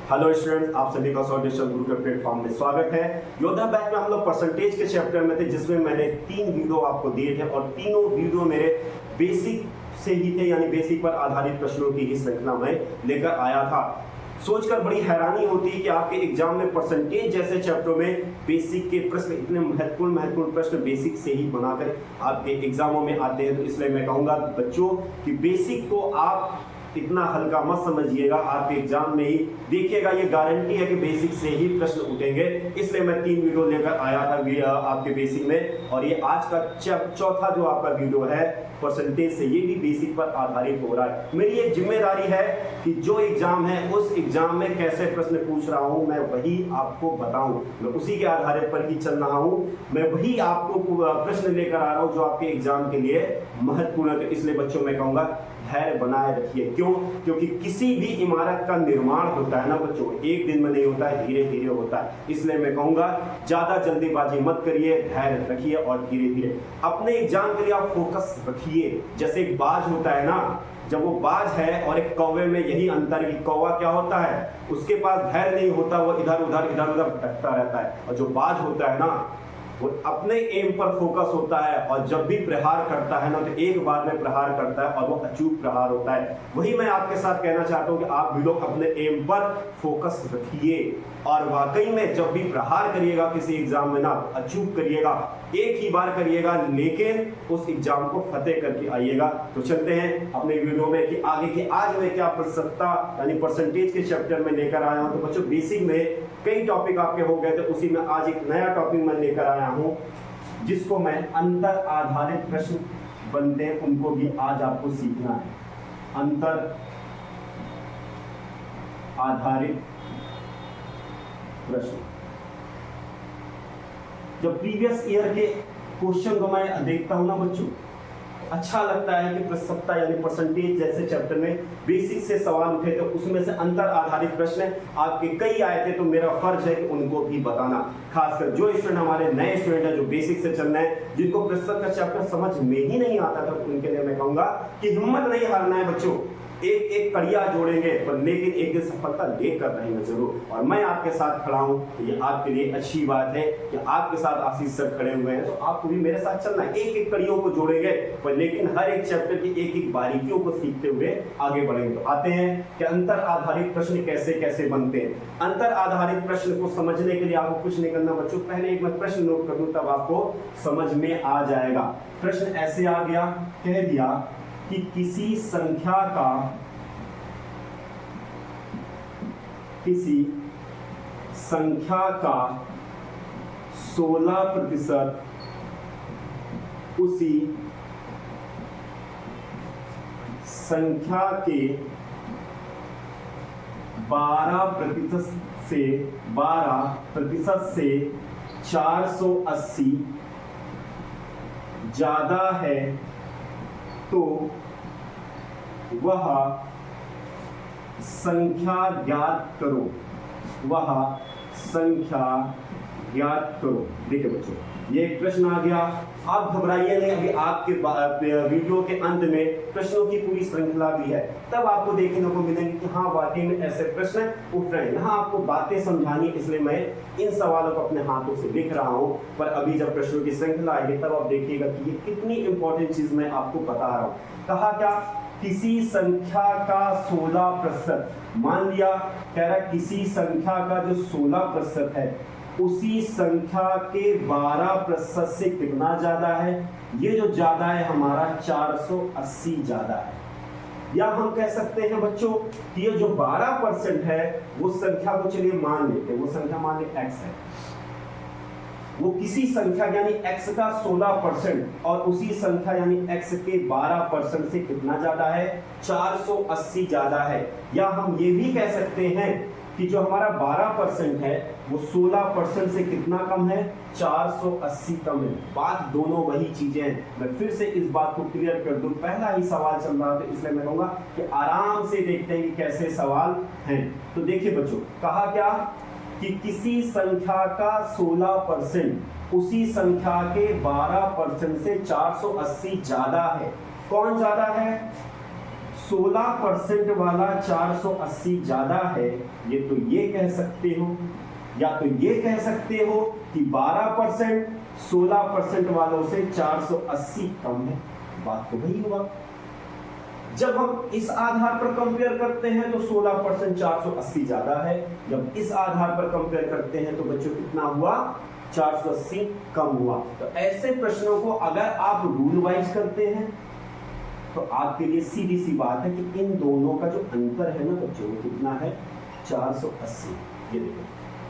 Hello students, आप सभी का डिजिटल गुरु के प्लेटफॉर्म में स्वागत है। योद्धा बैच में हम लोग परसेंटेज के चैप्टर में थे, जिसमें मैंने 3 वीडियो आपको दिए थे और तीनों वीडियो मेरे बेसिक से ही थे, यानी बेसिक पर आधारित प्रश्नों की ही श्रृंखला में लेकर आया था। सोचकर बड़ी हैरानी होती है कि आपके एग्जाम में परसेंटेज जैसे चैप्टर में बेसिक के प्रश्न, इतने महत्वपूर्ण प्रश्न बेसिक से ही बनाकर आपके एग्जामों में आते हैं। तो इसलिए मैं कहूँगा बच्चों कि बेसिक को आप इतना हल्का मत समझिएगा, आपके एग्जाम में ही देखिएगा, ये गारंटी है कि बेसिक से ही प्रश्न उठेंगे। इसलिए मैं 3 वीडियो लेकर आया था आपके बेसिक में, और ये आज का चौथा जो आपका वीडियो है परसेंटेज से, ये भी बेसिक पर आधारित हो रहा है। मेरी एक जिम्मेदारी है कि जो एग्जाम है उस एग्जाम में कैसे प्रश्न पूछ रहा हूं मैं वही आपको बताऊं, मैं उसी के आधार पर ही चल रहा हूं, मैं वही आपको प्रश्न लेकर आ रहा हूं जो आपके एग्जाम के लिए महत्वपूर्ण है। तो इसलिए बच्चों मैं कहूंगा धैर्य बनाए रखिए। क्यों? क्योंकि किसी भी इमारत का निर्माण होता है ना बच्चों, एक दिन में नहीं होता है, धीरे धीरे होता है। इसलिए मैं कहूंगा ज्यादा जल्दीबाजी मत करिए, धैर्य रखिए और धीरे धीरे अपने एग्जाम के लिए आप फोकस रखिए। जैसे एक बाज होता है ना, जब वो बाज है और एक कौवे में यही अंतर है कि कौवा क्या होता है, उसके पास धैर्य नहीं होता, वो इधर उधर भटकता रहता है, और जो बाज होता है ना वो अपने एम पर फोकस होता है, और जब भी प्रहार करता है ना तो एक बार में प्रहार करता है और वो अचूक प्रहार होता है। वही मैं आपके साथ कहना चाहता हूं कि आप भी लोग अपने एम पर फोकस रखिए, और वाकई में जब भी प्रहार करिएगा किसी एग्जाम में ना अचूक करिएगा, एक ही बार करिएगा, लेकिन उस एग्जाम को फतेह करके आइएगा। तो चलते हैं अपने वीडियो में कि आगे की आज मैं क्या प्रतिशतता यानी परसेंटेज के चैप्टर में लेकर आया हूं। तो बच्चों बेसिक में कई टॉपिक आपके हो गए थे, उसी में आज एक नया टॉपिक मैं लेकर आया हूं, जिसको मैं अंतर आधारित प्रश्न बनते हैं उनको भी आज आपको सीखना है। अंतर आधारित प्रश्न, जब प्रीवियस ईयर के क्वेश्चन को मैं देखता हूं ना बच्चों, अच्छा लगता है कि प्रतिशतता यानी परसेंटेज जैसे चैप्टर में बेसिक से सवाल उठे तो उसमें से अंतर आधारित प्रश्न आपके कई आए थे, तो मेरा फर्ज है कि उनको भी बताना। खासकर जो स्टूडेंट हमारे नए स्टूडेंट हैं जो बेसिक से चल रहे हैं, जिनको प्रतिशत का चैप्टर समझ में ही नहीं आता था, तो उनके लिए मैं कहूंगा कि हिम्मत नहीं हारना है बच्चों, एक एक कड़िया जोड़ेंगे पर लेकिन एक दिन सफलता लेकर रहेंगे जरूर। और मैं आपके साथ खड़ा हूं, तो ये आपके लिए अच्छी बात है कि आपके साथ आशीष सर खड़े हुए हैं, तो आपको भी मेरे साथ चलना है। एक एक कड़ियों को जोड़ेंगे पर लेकिन हर एक चैप्टर की एक एक बारीकियों को सीखते हुए आगे बढ़ेंगे। तो आते हैं कि अंतर आधारित प्रश्न कैसे कैसे बनते हैं। अंतर आधारित प्रश्न को समझने के लिए आपको कुछ नहीं करना बच्चों, पहले एक मैं प्रश्न नोट कर दूं, तब आपको समझ में आ जाएगा। प्रश्न ऐसे आ गया, कह दिया कि किसी संख्या का 16% उसी संख्या के 12% से 480 ज्यादा है तो वह संख्या ज्ञात करो, वह संख्या ज्ञात करो। देखिए बच्चों, ये एक प्रश्न आ गया, आप घबराइए नहीं, अभी आपके वीडियो के अंत में प्रश्नों की पूरी श्रृंखला भी है, तब आपको देखने को मिलेंगे कि हाँ वाकई में ऐसे प्रश्न उठ रहे हैं। यहाँ आपको बातें समझानी, इसलिए मैं इन सवालों को अपने हाथों से लिख रहा हूँ, पर अभी जब प्रश्नों की श्रृंखला आएगी तब आप देखिएगा कि ये कितनी इंपॉर्टेंट चीज मैं आपको बता रहा हूँ। कहा क्या? किसी संख्या का 16%, मान लिया कह रहा है किसी संख्या का जो 16% है उसी संख्या के 12% से कितना ज्यादा है? ये जो ज्यादा है हमारा 480 ज्यादा है। या हम कह सकते हैं बच्चों कि ये जो 12% है वो संख्या को चलिए मान लेते हैं, वो संख्या मान लेते x है, वो किसी संख्या यानी x का 16% और उसी संख्या यानी x के 12% से कितना ज्यादा है? 480 ज्यादा है। या हम ये भी कह सकते हैं कि जो हमारा 12% है वो 16% से कितना कम है? 480 कम है। बात दोनों वही चीजें हैं। मैं फिर से इस बात को क्लियर कर दूं, पहला ही सवाल चल रहा था इसलिए मैं कहूंगा कि आराम से देखते हैं कि कैसे सवाल हैं। तो देखिए बच्चों, कहा क्या कि किसी संख्या का 16% उसी संख्या के 12% से 480 ज्यादा है। कौन ज्यादा है? 16% वाला 480 ज्यादा है, ये तो ये कह सकते हो, या तो ये कह सकते हो कि 12% 16% वालों से 480 कम है। बात तो वही हुआ। जब हम इस आधार पर कंपेयर करते हैं तो 16% 480 ज्यादा है, जब इस आधार पर कंपेयर करते हैं तो बच्चों कितना हुआ, 480 कम हुआ। तो ऐसे प्रश्नों को अगर आप रूल वाइज करते हैं तो आपके लिए सीधी सी बात है कि इन दोनों का जो अंतर है ना बच्चों, वो कितना है, 480। ये देखो,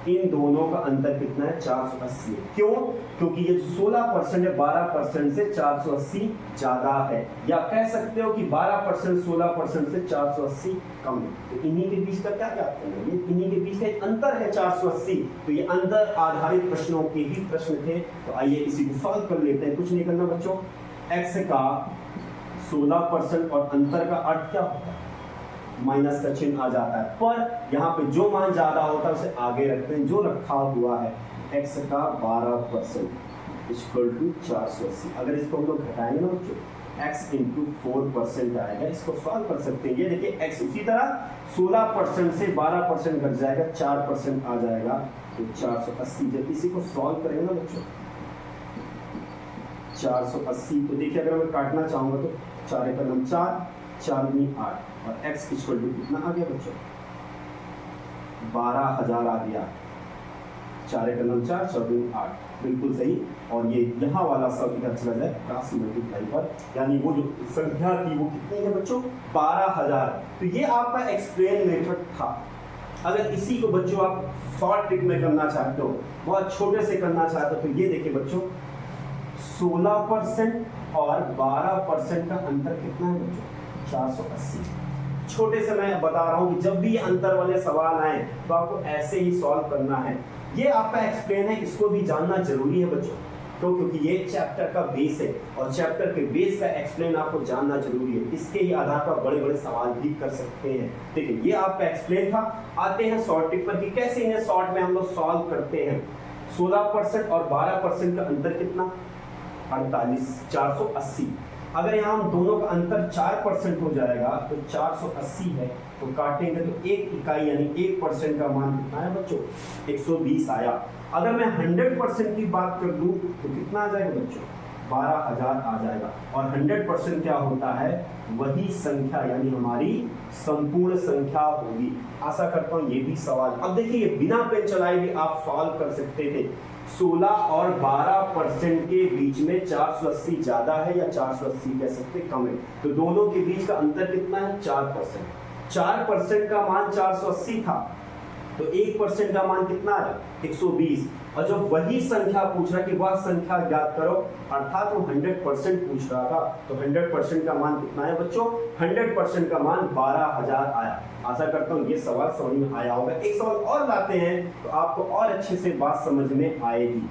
इन दोनों का अंतर कितना है, 480। क्यों? क्योंकि ये 16% है 12% से 480 ज्यादा है, या कह सकते हो कि 12% 16% से 480 कम है। तो इन्हीं के बीच का क्या ज्ञात करना है, इन्हीं के बीच का एक अंतर है 480। तो ये अंतर आधारित प्रश्नों के ही प्रश्न थे। तो आइए इसी को सॉल्व कर लेते हैं। कुछ नहीं करना बच्चों, x का 16% और अंतर का अर्थ क्या होता है, माइनस का चिन्ह आ जाता है, पर यहाँ पे जो मान ज्यादा होता है उसे आगे रखते हैं। जो रखा हुआ है x का 12% इक्वल टू 480। अगर इसको हम लोग घटाएंगे ना बच्चों, x इंटू 4% आएगा। इसको सॉल्व कर सकते हैं। ये देखिए x उसी तरह 16% से 12% घट जाएगा, 4% आ जाएगा, तो 480। जब इसी को सॉल्व करेंगे ना बच्चों, 480, तो देखिए अगर मैं काटना चाहूंगा तो 4 का 4, 4 दूनी 8, और x इक्वल टू कितना आ गया बच्चों, 12000 आ गया। 4 का 4, 4 दूनी 8, बिल्कुल सही। और ये यहाँ वाला सब इधर चला जाए क्रॉस मल्टीप्लाई पर, यानी वो जो संख्या थी वो कितनी है बच्चों, 12000। तो ये आपका एक्सप्लेन मेथड था। अगर इसी को बच्चों आप शॉर्ट ट्रिक में करना चाहते हो, बहुत छोटे से करना चाहते हो, तो ये देखिए बच्चों, 16% और 12% का अंतर कितना है बच्चों, 480। छोटे से मैं बता रहा हूं कि जब भी अंतर वाले सवाल आए तो आपको ऐसे ही सॉल्व करना है। ये आपका एक्सप्लेन है, इसको भी जानना जरूरी है बच्चों, तो क्योंकि ये चैप्टर का बेस है और चैप्टर के बेस का एक्सप्लेन आपको जानना जरूरी है। इसके ही आधार पर बड़े बड़े सवाल भी कर सकते हैं। ठीक है, ये आपका एक्सप्लेन था। आते हैं शॉर्ट ट्रिक पर कि कैसे इन्हें शॉर्ट में हम लोग सॉल्व करते हैं। 16% और 12% का अंतर कितना, 48, 480। अगर यहाँ हम दोनों का अंतर 4% हो जाएगा तो 480 है, तो काटेंगे तो 1 इकाई यानी 1% का मान कितना है बच्चों, 120 आया। अगर मैं 100% की बात कर दूं तो कितना आ जाएगा बच्चों, 12000 आ जाएगा। और 100% क्या होता है, वही संख्या यानी हमारी संपूर्ण संख्या होगी। आशा करता हूं ये भी सवाल, अब देखिए ये बिना पेन चलाए भी आप सॉल्व कर सकते थे। 16 और 12% के बीच में 480 ज्यादा है या 480 कह सकते कम है, तो दोनों के बीच का अंतर कितना है, 4%। 4% का मान 480 था, तो 1% का मान कितना है, 120। और जब वही संख्या पूछ रहा कि वह संख्या ज्ञात करो, अर्थात वो 100% पूछ रहा था, तो 100% का मान कितना है बच्चों, 100% का मान 12000 आया। आशा करता हूँ ये सवाल समझ में आया होगा। एक सवाल और लाते हैं तो आपको और अच्छे से बात समझ में आएगी।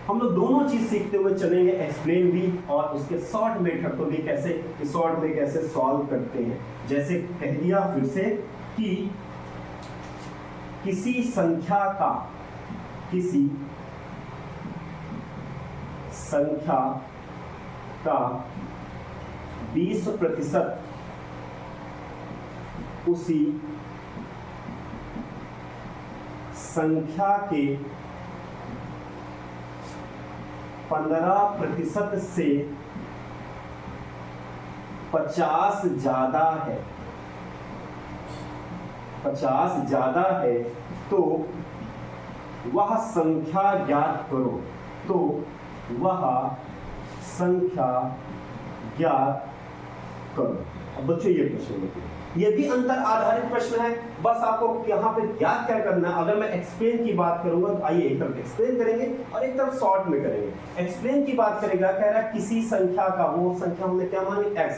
हम लोग दोनों चीज सीखते हुए चलेंगे, एक्सप्लेन भी और उसके शॉर्ट मेथड को भी, कैसे शॉर्ट में कैसे सॉल्व करते हैं। जैसे कह दिया फिर से कि किसी संख्या का 20% उसी संख्या के 15% से 50 ज्यादा है, 50 ज्यादा है, तो वह संख्या ज्ञात करो, तो वह संख्या ज्ञात करो। अब बच्चों ये प्रश्न देखिए, ये भी अंतर आधारित प्रश्न है। बस आपको यहाँ पे ज्ञात क्या करना है। अगर मैं एक्सप्लेन की बात करूंगा तो आइए एक तरफ एक्सप्लेन करेंगे और एक तरफ शॉर्ट में करेंगे। एक्सप्लेन की बात करेगा, कह रहा है किसी संख्या का, वो संख्या हमने क्या मानी, x,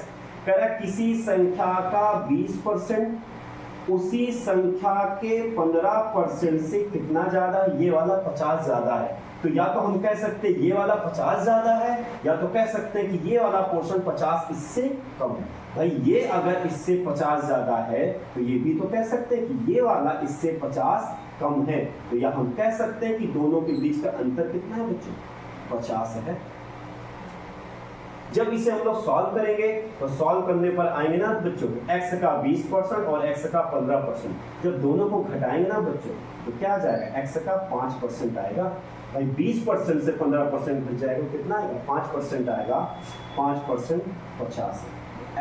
कह रहा है किसी संख्या का 20% उसी संख्या के 15% से कितना ज्यादा, ये वाला 50 ज्यादा है। तो या तो हम कह सकते हैं ये वाला 50 ज्यादा है, या तो कह सकते हैं कि ये वाला पोर्शन 50 इससे कम है। भाई ये अगर इससे 50 ज्यादा है तो ये भी तो कह सकते हैं कि ये वाला इससे 50 कम है। तो या हम कह सकते हैं कि दोनों के बीच का अंतर कितना है बच्चों, 50 है। जब इसे हम लोग सॉल्व करेंगे तो सॉल्व करने पर आएंगे ना बच्चों x का 20% और x का 15%। जब दोनों को घटाएंगे ना बच्चों तो क्या आ जाएगा, x का 5% आएगा। भाई 20% से 15% घट जाएगा, कितना आएगा, 5% आएगा। 5% 50,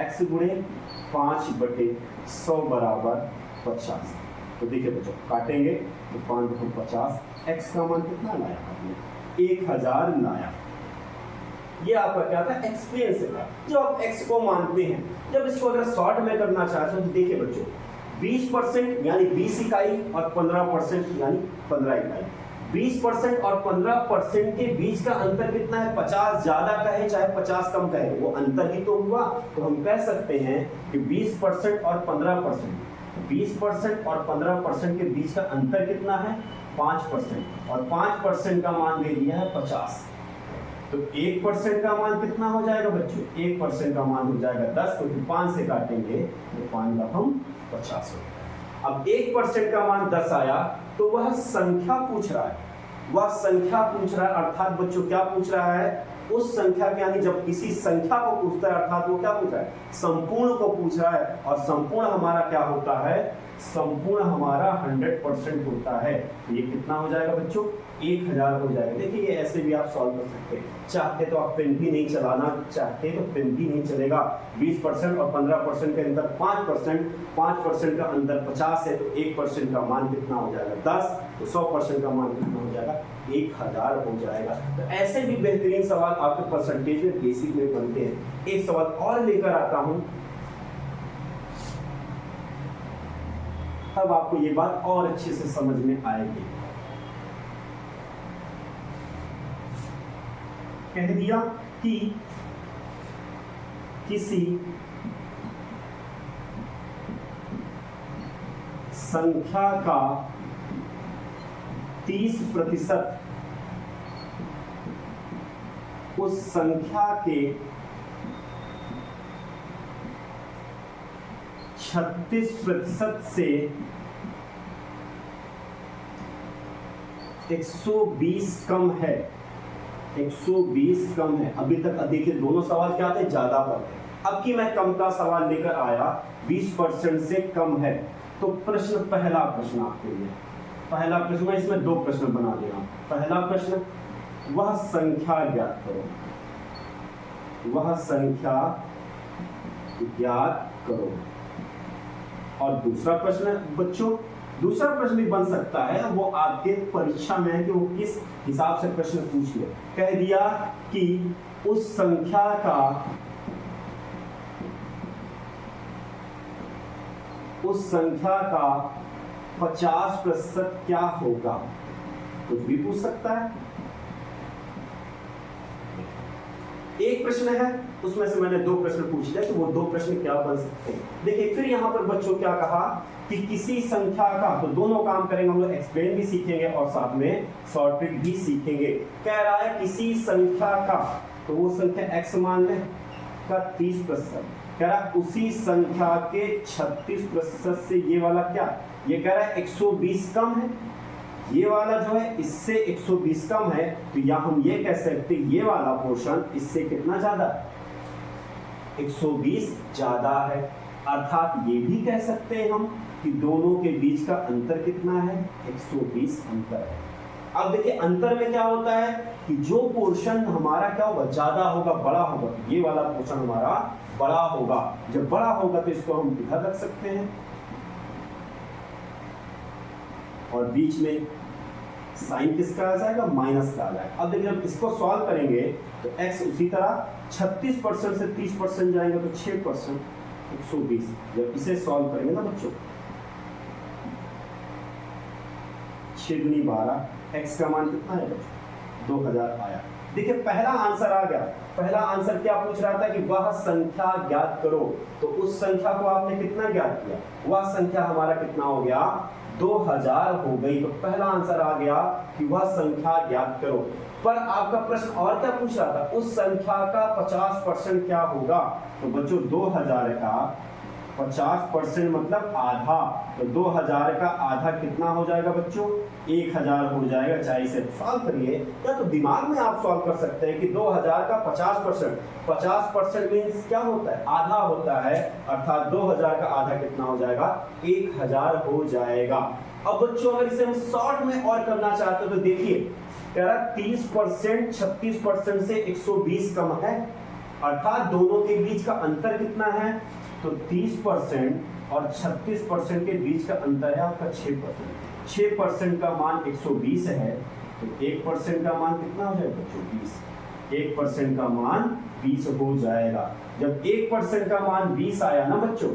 x गुणे 5/100 बराबर 50। तो देखिए बच्चों काटेंगे तो 5 2 50, x का मान कितना लाया आपने, 1000 लाया। ये आपका क्या था, एक्सपीरियंस था। जब आप x को मानते हैं, जब इसको अगर शॉर्ट में करना चाहते हो तो देखिए बच्चों 20% यानी 20 इकाई और 15% यानी 15 इकाई। 20% और 15% के बीच का अंतर कितना है, 50 ज्यादा कहे चाहे 50 कम कहे, वो अंतर ही तो हुआ। तो हम कह सकते हैं कि 20% और 15%, 20% और 15% के बीच का अंतर कितना है, 5%, और 5% का मान दे दिया है 50। तो 1% का मान कितना हो जाएगा बच्चों, 1% का मान हो जाएगा 10, क्योंकि 5 से काटेंगे तो 5 का हम 50 हो गया। अब 1% का मान 10 आया तो वह संख्या पूछ रहा है, वह संख्या पूछ रहा है, अर्थात बच्चों क्या पूछ रहा है, उस संख्या के, यानी जब किसी संख्या को पूछता है अर्थात वो क्या पूछ रहा है, संपूर्ण को पूछ रहा है। और संपूर्ण हमारा क्या होता है, संपूर्ण हमारा 100% होता है। तो ये कितना हो जाएगा बच्चों, 1000 हो जाएगा। देखिए ये ऐसे भी आप सॉल्व कर सकते हैं, चाहते तो आप पेन भी नहीं चलाना, चाहते तो पेन भी नहीं चलेगा। 20% और 15% के अंदर 5%, 5% का अंदर 50 है, तो 1% का मान कितना हो जाएगा 10, तो 100% का मान कितना हो जाएगा 1000 हो जाएगा। तो ऐसे भी बेहतरीन सवाल आपके परसेंटेज में बेसिक में बनते हैं। एक सवाल और लेकर आता हूं, तब आपको ये बात और अच्छे से समझ में आएगी। कह दिया कि किसी संख्या का 30% उस संख्या के 36% से 120 कम है, 120 कम है। अभी तक देखिए दोनों सवाल क्या थे, ज्यादा पर थे। अब की मैं कम का सवाल लेकर आया, 20% से कम है। तो प्रश्न, पहला प्रश्न आपके लिए, पहला प्रश्न, मैं इसमें 2 प्रश्न बना दे रहा हूं। पहला प्रश्न, वह संख्या ज्ञात करो, वह संख्या ज्ञात करो। और दूसरा प्रश्न बच्चों, दूसरा प्रश्न भी बन सकता है, वो आपके परीक्षा में है कि वो किस हिसाब से प्रश्न पूछ ले। कह दिया कि उस संख्या का, उस संख्या का 50% क्या होगा, कुछ भी पूछ सकता है। एक प्रश्न है, उसमें से मैंने 2 प्रश्न पूछ लिया कि वो 2 प्रश्न क्या बन सकते हैं। देखिए फिर यहां पर बच्चों क्या कहा कि किसी संख्या का, तो दोनों काम करेंगे हम लोग, एक्सप्लेन भी सीखेंगे और साथ में शॉर्ट ट्रिक भी सीखेंगे। कह रहा है किसी संख्या का, तो वो संख्या x मान ले का 30%, कह रहा है उसी संख्या के 36% से ये वाला क्या, ये कह रहा है 120 कम है, ये वाला जो है इससे 120 कम है। तो या हम ये कह सकते हैं ये वाला पोर्शन इससे कितना ज्यादा, 120 ज्यादा है। अर्थात ये भी कह सकते हैं हम कि दोनों के बीच का अंतर कितना है, 120 अंतर है। अब देखिए अंतर में क्या होता है कि जो पोर्शन हमारा क्या होगा, ज्यादा होगा, बड़ा होगा, तो ये वाला पोर्शन हमारा बड़ा होगा। जब बड़ा होगा तो इसको हम इधर रख सकते हैं और बीच में साइन किसका आ जाएगा, माइनस का आ जाएगा। अब देखिए जब इसको सॉल्व करेंगे तो x उसी तरह 36% से 30% जाएंगे तो 6%, 120। जब इसे सॉल्व करेंगे ना बच्चों, 6 दूनी 12, x का मान कितना है बच्चों, 2000 आया। देखिए पहला आंसर आ गया। पहला आंसर क्या पूछ रहा था कि वह संख्या ज्ञात करो, तो उस संख्या को आपने कितना ज्ञात किया, वह संख्या हमारा कितना हो गया, 2000 हो गई। तो पहला आंसर आ गया कि वह संख्या ज्ञात करो। पर आपका प्रश्न और क्या पूछ रहा था, उस संख्या का 50% क्या होगा। तो बच्चों 2000 का 50% मतलब आधा, तो 2000 का आधा कितना हो जाएगा बच्चों? 1000 हो जाएगा। चाहे इसे सॉल्व करिए या तो दिमाग में आप सॉल्व कर सकते हैं कि 2000 का 50% मीन्स क्या होता है? आधा होता है, अर्थात 2000 का आधा कितना हो जाएगा? 1000 हो जाएगा। अब बच्चों अगर इसे हम शॉर्ट में और करना चाहते हो तो देखिए, कह रहा 30% 36% से 120 कम है, अर्थात दोनों के बीच का अंतर कितना है? तो 30% और 36% के बीच का अंतर है आपका 6%। 6% का मान 120 है, तो 1% का मान कितना हो जाएगा बच्चों? 20। 1% का मान 20 हो जाएगा। जब 1% का मान 20 आया ना बच्चों,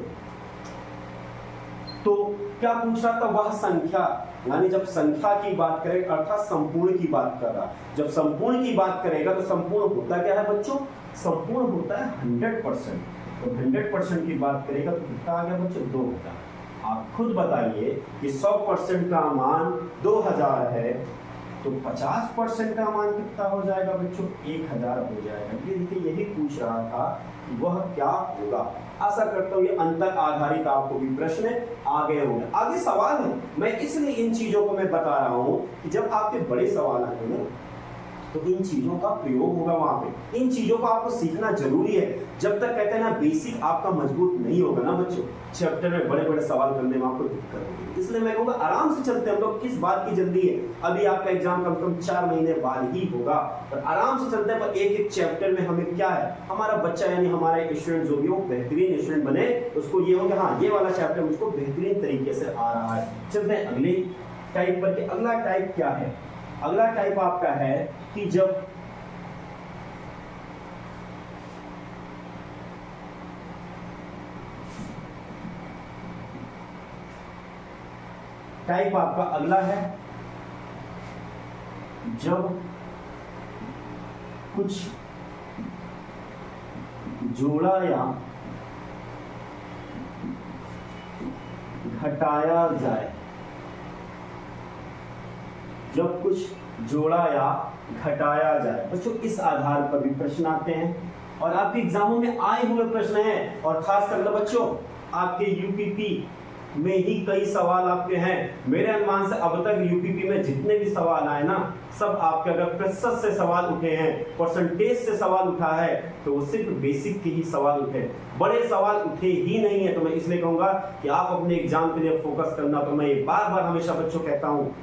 तो क्या पूछ रहा था? वह संख्या, यानी जब संख्या की बात करें अर्थात संपूर्ण की बात कर रहा। जब संपूर्ण की बात करेगा तो संपूर्ण होता क्या है बच्चों? संपूर्ण होता है 100%। तो 100% की बात करेगा तो कितना आ गया बच्चों? 2 होता। आप खुद बताइए कि 100% का मान 2000 है, तो 50% का मान कितना हो जाएगा बच्चों? 1000 हो जाएगा। ये देखिए, यही पूछ रहा था कि वह क्या होगा। आशा करता हूँ ये अंतर आधारित आपको भी प्रश्न आ गए होंगे। आगे सवाल है, मैं इसलिए इन चीजों को मैं बता रहा हूँ कि जब आपके बड़े सवाल आएंगे तो इन चीजों का प्रयोग होगा वहां पे। इन चीजों को आपको सीखना जरूरी है। जब तक कहते हैं ना बेसिक आपका मजबूत नहीं होगा ना बच्चों, चैप्टर में बड़े बड़े सवाल करने में आपको दिक्कत होगी। इसलिए मैं कहूँगा आराम से चलते हैं हम लोग। किस बात की जल्दी है? अभी आपका एग्जाम कम से कम 4 महीने बाद ही होगा, पर आराम से चलते हैं। पर एक एक चैप्टर में हमें क्या है, हमारा बच्चा यानी हमारा एक स्टूडेंट जो भी हो बेहतरीन स्टूडेंट बने, उसको ये हो कि हाँ ये वाला चैप्टर मुझको बेहतरीन तरीके से आ रहा है। चलते हैं अगले टाइप पर। अगला टाइप क्या है? अगला टाइप आपका है कि जब टाइप आपका अगला है जब कुछ जोड़ा या घटाया जाए। जब कुछ जोड़ा या घटाया जाए बच्चों, इस आधार पर भी प्रश्न आते हैं और आपके एग्जामों में आए हुए प्रश्न हैं। और खास कर बच्चों आपके यूपीपी में ही कई सवाल आपके हैं। मेरे अनुमान से अब तक यूपीपी में जितने भी सवाल आए ना, सब आपके अगर प्रतिशत से सवाल उठे हैं, परसेंटेज से सवाल उठा है, तो वो सिर्फ बेसिक के ही सवाल उठे, बड़े सवाल उठे ही नहीं है। तो मैं इसलिए कहूंगा कि आप अपने एग्जाम के लिए फोकस करना। तो मैं ये बार बार हमेशा बच्चों कहता हूँ,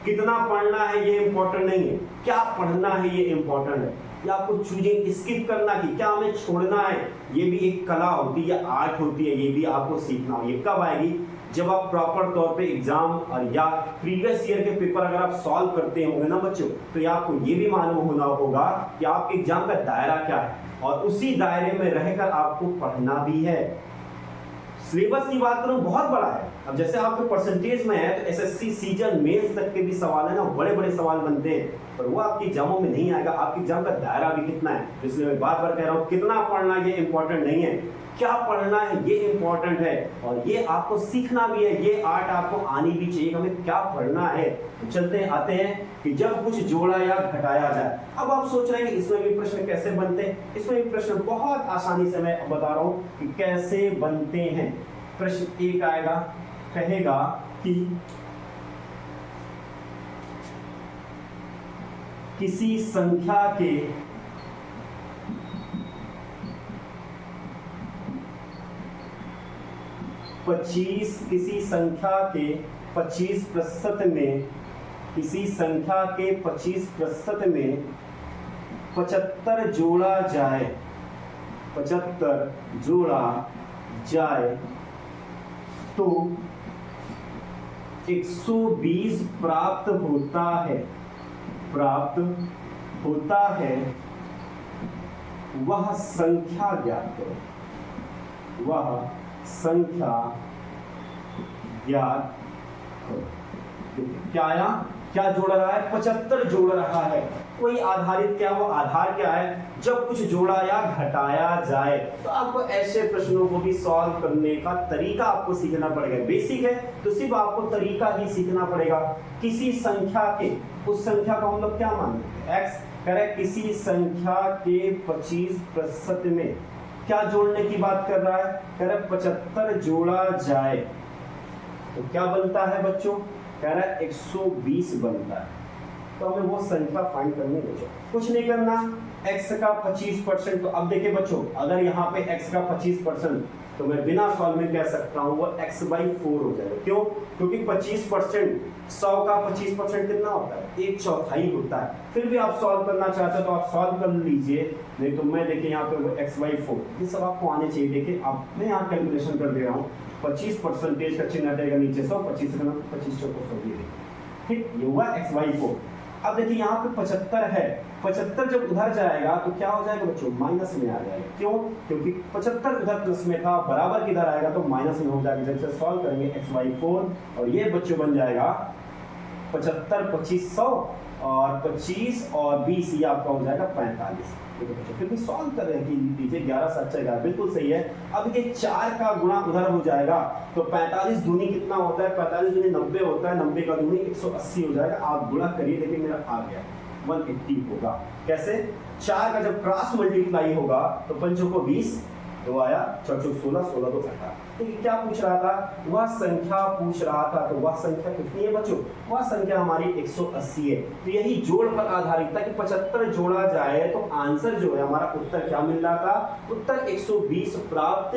कितना पढ़ना है ये इंपॉर्टेंट नहीं है, क्या पढ़ना है ये इंपॉर्टेंट है। या आपको चीजें स्किप करना कि क्या हमें छोड़ना है, ये भी एक कला होती है, आर्ट होती है, ये भी आपको सीखना हो। ये कब आएगी? जब आप प्रॉपर तौर पे एग्जाम और या प्रीवियस ईयर के पेपर अगर आप सॉल्व करते होंगे ना बच्चों, तो ये आपको ये भी मालूम होना होगा कि आपके एग्जाम का दायरा क्या है, और उसी दायरे में रहकर आपको पढ़ना भी है। सिलेबस की बात करूं बहुत बड़ा है। अब जैसे आपके परसेंटेज में है तो एसएससी सीजन मेंस तक के भी सवाल है ना, बड़े बड़े सवाल बनते हैं, पर वो आपके एग्जामों में नहीं आएगा। आपके एग्जाम का दायरा भी कितना है, इसलिए मैं बार बार कह रहा हूँ, कितना पढ़ना ये इंपॉर्टेंट नहीं है, क्या पढ़ना है ये इंपॉर्टेंट है। और ये आपको सीखना भी है, ये आर्ट आपको आनी भी चाहिए, हमें क्या पढ़ना है। तो चलते हैं, आते हैं कि जब कुछ जोड़ा या घटाया जाए। अब आप सोच रहे हैं कि इसमें भी प्रश्न कैसे बनते हैं। इसमें भी प्रश्न बहुत आसानी से मैं बता रहा हूं कि कैसे बनते हैं। प्रश्न एक आएगा, कहेगा कि किसी संख्या के किसी संख्या के 25% में, किसी संख्या के 25% में 75 जोड़ा जाए, 75 जोड़ा जाए तो 120 प्राप्त होता है, प्राप्त होता है। वह संख्या ज्ञात करो, वह संख्या ज्ञात करो। क्या आया? क्या जोड़ रहा है? 75 जोड़ रहा है। कोई आधारित क्या, वो आधार क्या है? जब कुछ जोड़ा या घटाया जाए। तो आपको ऐसे प्रश्नों को भी सॉल्व करने का तरीका आपको सीखना पड़ेगा। बेसिक है तो सिर्फ आपको तरीका ही सीखना पड़ेगा। किसी संख्या के, उस संख्या को हम लोग क्या मानते हैं? एक्स। कह रहे किसी संख्या के 25% में क्या जोड़ने की बात कर रहा है, कह रहा है 75 जोड़ा जाए तो क्या बनता है बच्चों, कह रहा है 120 बनता है। तो हमें वो संख्या फाइंड करनी है बच्चों, कुछ नहीं करना, x का 25%। तो अब देखिए बच्चों, अगर यहाँ पे x का 25% तो मैं बिना सॉल्व में कह सकता हूँ वो x/4 हो जाएगा। क्यों, क्योंकि 25%, 100 का 25% कितना होता है, 1/4 होता है। फिर भी आप सॉल्व करना चाहते हो तो आप सॉल्व कर लीजिए, नहीं तो मैं देखिए यहाँ पे वो x/4 ये सब आपको आने चाहिए। देखिए अब मैं यहाँ कैलकुलेशन कर दे रहा हूँ, 25% का चिन्ह रहेगा नीचे 100, 25 का 25 चौको 100, ठीक, ये हुआ x/4। अब देखिए यहाँ पे 75 है, 75 जब उधर जाएगा तो क्या हो जाएगा बच्चों, माइनस में आ जाएगा। क्यों, क्योंकि 75 उधर प्लस में था, बराबर किधर आएगा तो माइनस में हो जाएगा। जब से सॉल्व करेंगे x/4 और ये बच्चों बन जाएगा 75 25 100 और 25 और 20 ये आपका हो जाएगा 45। फिर भी सॉल्व कर रहे हैं लीजिए 11 7 11 बिल्कुल सही है। अब ये 4 का गुणा उधर हो जाएगा तो 45 दूनी कितना होता है, 45 दूनी 90 होता है, 90 का दूनी 180 हो जाएगा। आप गुणा करिए, देखिए मेरा आ गया 180 होगा। कैसे, 4 का जब क्रॉस मल्टीप्लाई होगा तो 5 को 20, 2 आया, 4 16, 16 2 18। ठीक, क्या पूछ रहा था, वह संख्या पूछ रहा था, तो वह संख्या कितनी है बच्चों, वह संख्या हमारी 180 है। तो यही जोड़ पर आधारित था कि 75 जोड़ा जाए तो आंसर जो है हमारा उत्तर क्या मिल रहा था, उत्तर 120 प्राप्त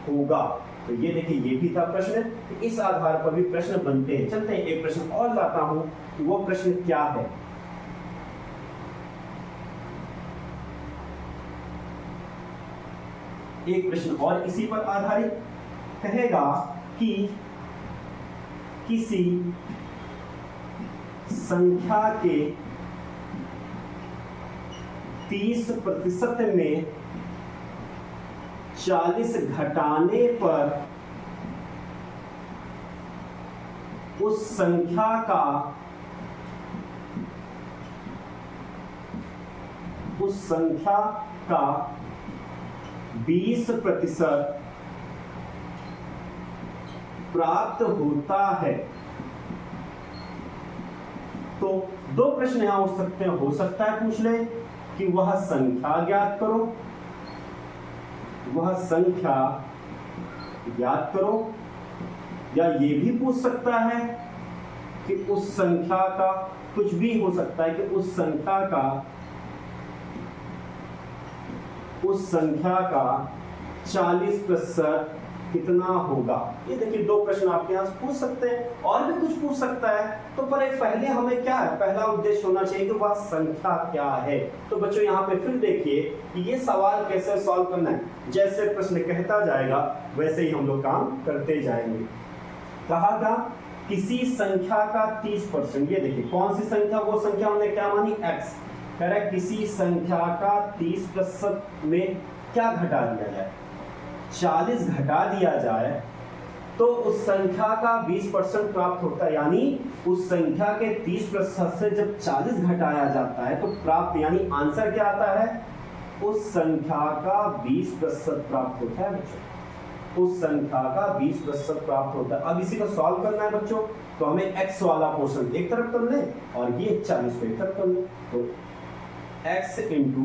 होगा। तो ये देखिए ये भी था प्रश्न, तो इस आधार पर भी प्रश्न बनते हैं। चलते हैं एक प्रश्न और लाता हूं, वो प्रश्न क्या है। एक प्रश्न और इसी पर आधारित कहेगा कि किसी संख्या के 30% में 40 घटाने पर उस संख्या का 20% प्राप्त होता है। तो दो प्रश्न यहां हो सकता है पूछ ले कि वह संख्या ज्ञात करो, वह संख्या ज्ञात करो, या ये भी पूछ सकता है कि उस संख्या का, कुछ भी हो सकता है कि उस संख्या का 40% कितना होगा। ये देखिए दो प्रश्न आपके यहाँ पूछ सकते हैं, और भी कुछ पूछ सकता है। तो पर एक पहले हमें क्या है, पहला उद्देश्य होना चाहिए कि वह संख्या क्या है। तो बच्चों यहाँ पे फिर देखिए कि ये सवाल कैसे सॉल्व करना है। जैसे प्रश्न कहता जाएगा वैसे ही हम लोग काम करते जाएंगे। कहा था किसी संख्या का 30%, ये देखिए कौन सी संख्या, वो संख्या हमने क्या मानी, x। कह रहा है किसी संख्या का 30% में क्या घटा दिया जाए, 40 घटा दिया जाए तो उस संख्या का 20% प्राप्त होता है। यानी उस संख्या के 30% से जब 40 घटाया जाता है तो प्राप्त, यानी आंसर क्या आता है, उस संख्या का 20% प्राप्त होता है बच्चों, उस संख्या का 20% प्राप्त होता है। अब इसी को सॉल्व करना है बच्चों, तो हमें x वाला पोर्शन एक तरफ कर ले और ये 40 को एक तरफ कर ले। तो x into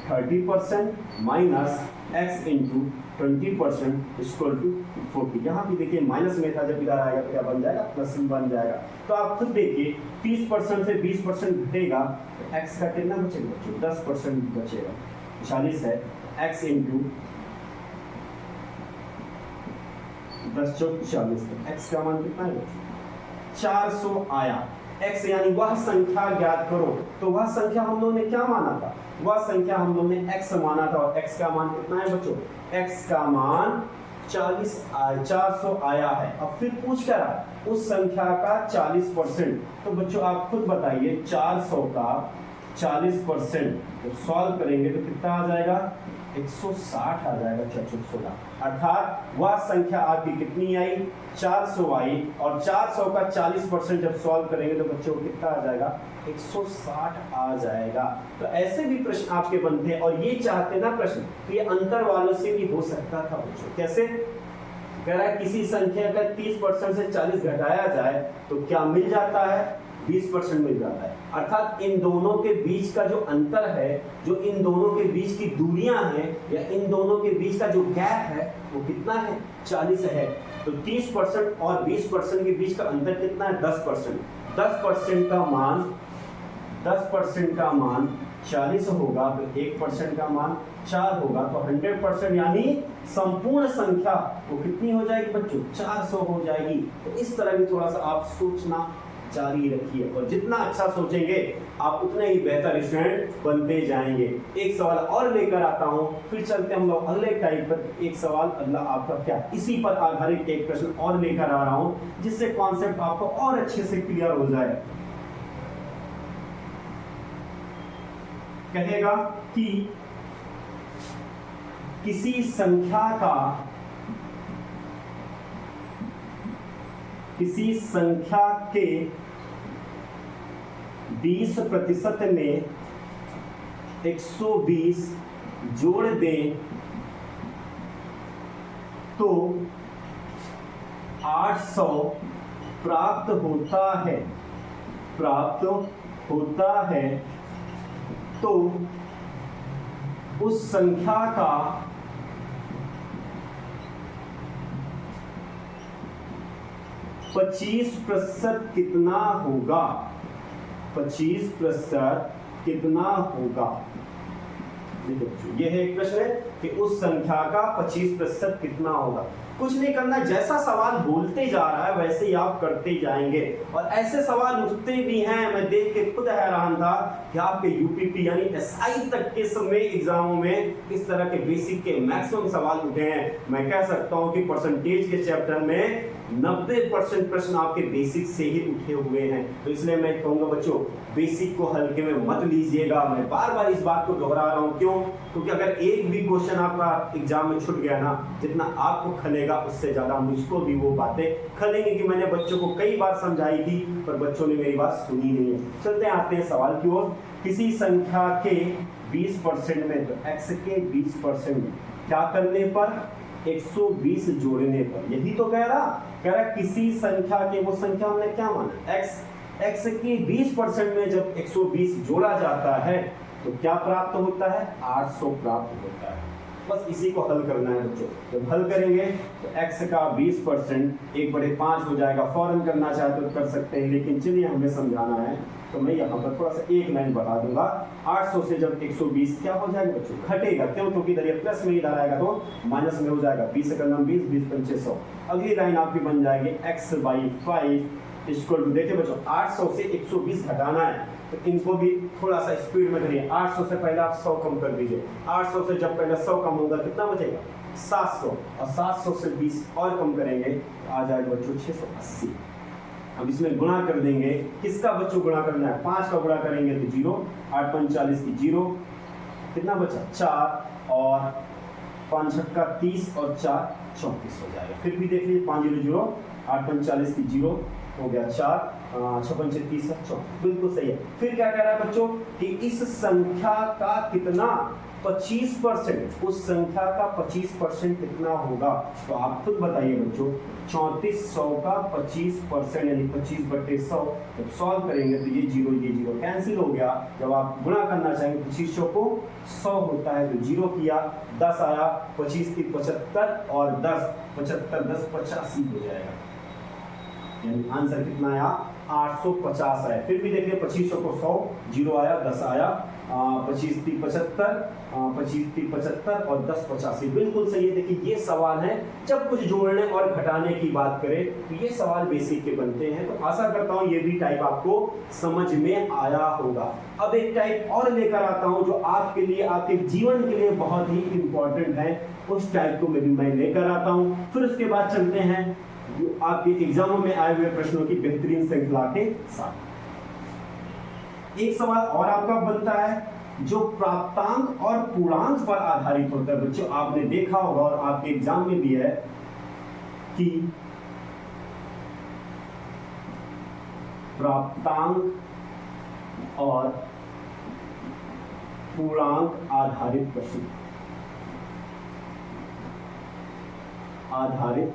30% minus x into 20% equal to 40। यहाँ भी देखिए माइनस में था, जब इधर आएगा तो क्या बन जाएगा, प्लस में बन जाएगा। तो आप खुद देखिए 30% से 20% घटेगा तो x का कितना बचेगा बच्चों, 10% बचेगा। 40 है, x इंटू 10 चौक 40, x का मान कितना है, 400 आया। x यानी वह संख्या ज्ञात करो, तो वह संख्या हम लोगों ने क्या माना था, वह संख्या हम लोगों ने x माना था, और x का मान कितना है बच्चों, x का मान 400 आया है। अब फिर पूछ क्या रहा, उस संख्या का 40%। तो बच्चों आप खुद बताइए 400 का 40% तो सॉल्व करेंगे तो कितना आ जाएगा, 160 आ जाएगा, 416। अर्थात वह संख्या आपकी कितनी आई, 400 आई, और 400 का 40% जब सॉल्व करेंगे तो बच्चों कितना आ जाएगा, 160 आ जाएगा। तो ऐसे भी प्रश्न आपके बनते हैं, और ये चाहते ना प्रश्न, तो ये अंतर वालों से भी हो सकता था बच्चों। कैसे, कह रहा है किसी संख्या का 30% से 40 घटाया जाए तो क्या मिल जाता है, 20% मिल जाता है। अर्थात इन दोनों के बीच का जो अंतर है, जो इन दोनों के बीच की दूरियां हैं या इन दोनों के बीच का जो गैप है वो कितना है, 40 है। तो 30% और 20% के बीच का अंतर कितना है, 10%। 10% का मान 10% का मान 40 होगा तो 1% का मान 4 होगा, तो 100% यानी संपूर्ण संख्या वो कितनी हो जाएगी बच्चों, 400 हो जाएगी। तो इस तरह भी थोड़ा सा आप सोचना जारी रखिए, और जितना अच्छा सोचेंगे आप उतने ही बेहतर स्टूडेंट बनते जाएंगे। एक सवाल और लेकर आता हूं, फिर चलते हम लोग अगले टाइप पर। एक सवाल अगला आपका क्या, इसी पर आधारित एक प्रश्न और लेकर आ रहा हूं जिससे कॉन्सेप्ट आपको और अच्छे से क्लियर हो जाए। कहेगा कि किसी संख्या के 20% में 120 जोड़ दें तो 800 प्राप्त होता है, तो उस संख्या का 25% कितना होगा, 25% कितना होगा। देखो ये है एक प्रश्न है कि उस संख्या का 25% कितना होगा। कुछ नहीं करना, जैसा सवाल बोलते जा रहा है वैसे ही आप करते जाएंगे, और ऐसे सवाल उठते भी हैं। मैं देख के खुद हैरान था कि आपके यूपीपी यानी एसआई तक के समय एग्जामों में इस तरह के बेसिक के मैक्सिमम सवाल उठे हैं। मैं कह सकता हूं कि परसेंटेज के चैप्टर में 90% प्रश्न आपके बेसिक से ही उठे हुए हैं। तो इसलिए मैं कहूंगा बच्चों, बेसिक को हल्के में मत लीजिएगा। मैं बार बार इस बात को दोहरा रहा हूं, क्यों? क्योंकि अगर एक भी क्वेश्चन आपका एग्जाम में छूट गया ना, जितना आपको खलेगा उससे ज्यादा मुझको भी वो बातें खलेंगी कि मैंने बच्चों को कई बार समझाई थी पर बच्चों ने मेरी बात सुनी नहीं है। चलते आते हैं सवाल की ओर। किसी संख्या के 20% में, तो x के 20% क्या करने पर, 120 जोड़ने पर। यही तो कह रहा किसी संख्या के, वो संख्या हमने क्या माना, x की 20% में जब 120 जोड़ा जाता है तो क्या प्राप्त होता है, 800 प्राप्त होता है। बस इसी को हल करना है बच्चों। जब हल करेंगे तो x का 20% 1/5 हो जाएगा। फौरन करना चाहते तो कर सकते हैं, लेकिन चलिए हमें समझाना है तो मैं यहाँ पर थोड़ा सा एक लाइन बढ़ा दूंगा। 800 से जब 120 क्या हो जाएगा बच्चों, घटेगा। क्यों? क्योंकि इधर ये प्लस में इधर आएगा तो माइनस में हो जाएगा। 20 का नाम 20, 20 पंचे 100। अगली लाइन आपकी बन जाएगी x/5 इक्वल टू, देखिए बच्चों 800 से 120 घटाना है तो इनको भी थोड़ा सा स्पीड में करिए। 800 से पहले आप 100 कम कर दीजिए। 800 से जब पहले 100 कम होगा कितना बचेगा, 700, और 700 से 20 और कम करेंगे तो आ जाएगा बच्चों 680। अब इसमें गुणा कर देंगे, किसका बच्चों गुणा करना है, 5 का गुणा करेंगे तो 0, 8 5 40 की 0, कितना बचा 4, और 5 छक्का 30 और 4 34 हो जाएगा। फिर भी देख लीजिए 5 0 0, 8 5 40 की 0 हो गया 4, 6 5 30 34, बिल्कुल सही है। फिर क्या कह रहा है बच्चों कि इस संख्या का कितना 25%, उस संख्या का 25% कितना होगा। तो आप खुद बताइए बच्चों, 3400 का 25% यानी 25/100 जब सॉल्व करेंगे तो ये 0 कैंसिल हो गया। जब आप गुणा करना चाहेंगे 2500 को 100 होता है तो 0 किया, 10 आया, 25 की 75 और 10 75 10 85 हो जाएगा। यानी आंसर कितना आया, 850 आया। फिर भी देखिए 2500 को 100, 0 आया, 10 आया, 25 3 75, 25 3 75 और 10 85, बिल्कुल सही है। देखिए ये सवाल है जब कुछ जोड़ने और घटाने की बात करें तो ये सवाल बेसिक के बनते हैं। तो आशा करता हूँ ये भी टाइप आपको समझ में आया होगा। अब एक टाइप और लेकर आता हूँ जो आपके लिए, आपके जीवन के लिए बहुत ही इंपॉर्टेंट है। उस टाइप को मैं लेकर आता हूँ। फिर उसके बाद चलते हैं आपके एग्जामों में आए हुए प्रश्नों की बेहतरीन श्रृंखला के साथ। एक सवाल और आपका बनता है जो प्राप्तांक और पूर्णांक पर आधारित होता है। बच्चों आपने देखा होगा और आपके एग्जाम में भी है कि प्राप्तांक और पूर्णांक आधारित प्रश्न, आधारित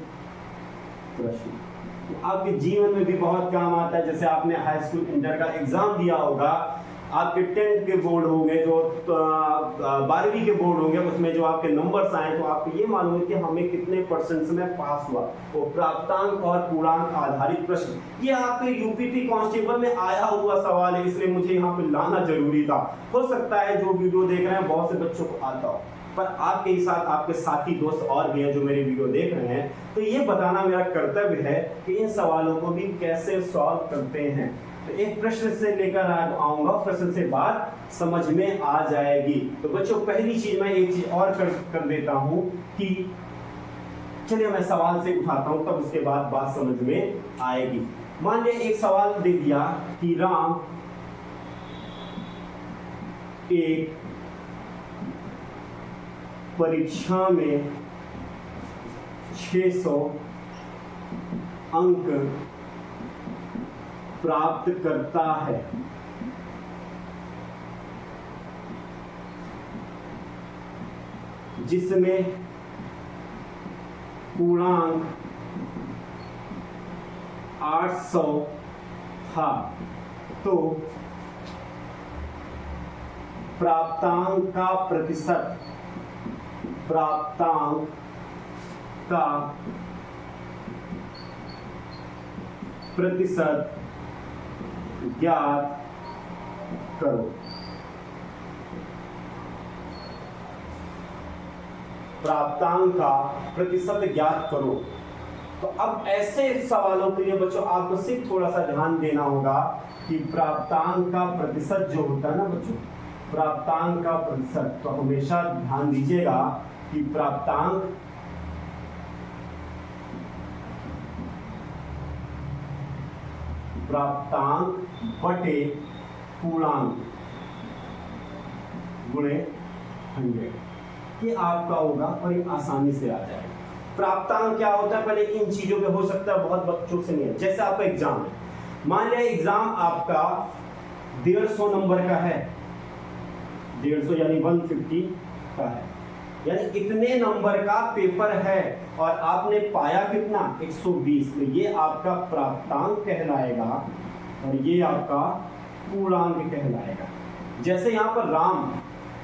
प्रश्न आपके जीवन में भी बहुत काम आता है। जैसे आपने हाई स्कूल इंटर का एग्जाम दिया होगा, आपके 10th के बोर्ड होंगे, जो 12वीं के बोर्ड होंगे, उसमें जो आपके नंबर्स आए तो आपको ये मालूम है कि हमें कितने परसेंट में पास हुआ। वो प्राप्तांक और पूर्णांक आधारित प्रश्न, ये आपके यूपीपी कांस्टेबल में आया हुआ सवाल है, इसलिए मुझे यहाँ पे लाना जरूरी था। हो सकता है जो वीडियो देख रहे हैं बहुत से बच्चों को आता हो, पर आपके ही साथ आपके साथी दोस्त और भी हैं जो मेरे वीडियो देख रहे हैं, तो ये बताना मेरा कर्तव्य है कि इन सवालों को भी कैसे सॉल्व करते हैं। तो एक प्रश्न से लेकर आऊंगा, प्रश्न से बात समझ में आ जाएगी। तो बच्चों पहली चीज मैं एक चीज और कर देता हूं कि चलिए मैं सवाल से उठाता हूं, तब उसके बाद बात समझ में आएगी। मान लिया एक सवाल दे दिया कि राम एक परीक्षा में 600 अंक प्राप्त करता है, जिसमें पूर्णांक 800 था। तो प्राप्तांक का प्रतिशत, प्राप्तांक का प्रतिशत ज्ञात करो। प्राप्तांक का प्रतिशत ज्ञात करो। तो अब ऐसे सवालों के लिए बच्चों आपको सिर्फ थोड़ा सा ध्यान देना होगा कि प्राप्तांक का प्रतिशत जो होता है ना बच्चों, प्राप्तांक का प्रतिशत, तो हमेशा ध्यान दीजिएगा कि प्राप्तांक बटे पूर्णांक गुणे 100, ये आपका होगा और ये आसानी से आ जाएगा। प्राप्तांक क्या होता है, पहले इन चीजों पे हो सकता है बहुत बच्चों से नहीं है। जैसे आपका एग्जाम है, मान लिया एग्जाम आपका 150 नंबर का है, 150 यानी 150 का है, यानी इतने नंबर का पेपर है और आपने पाया कितना, 120। तो ये आपका प्राप्तांक कहलाएगा और ये आपका पूर्णांक कहलाएगा। जैसे यहाँ पर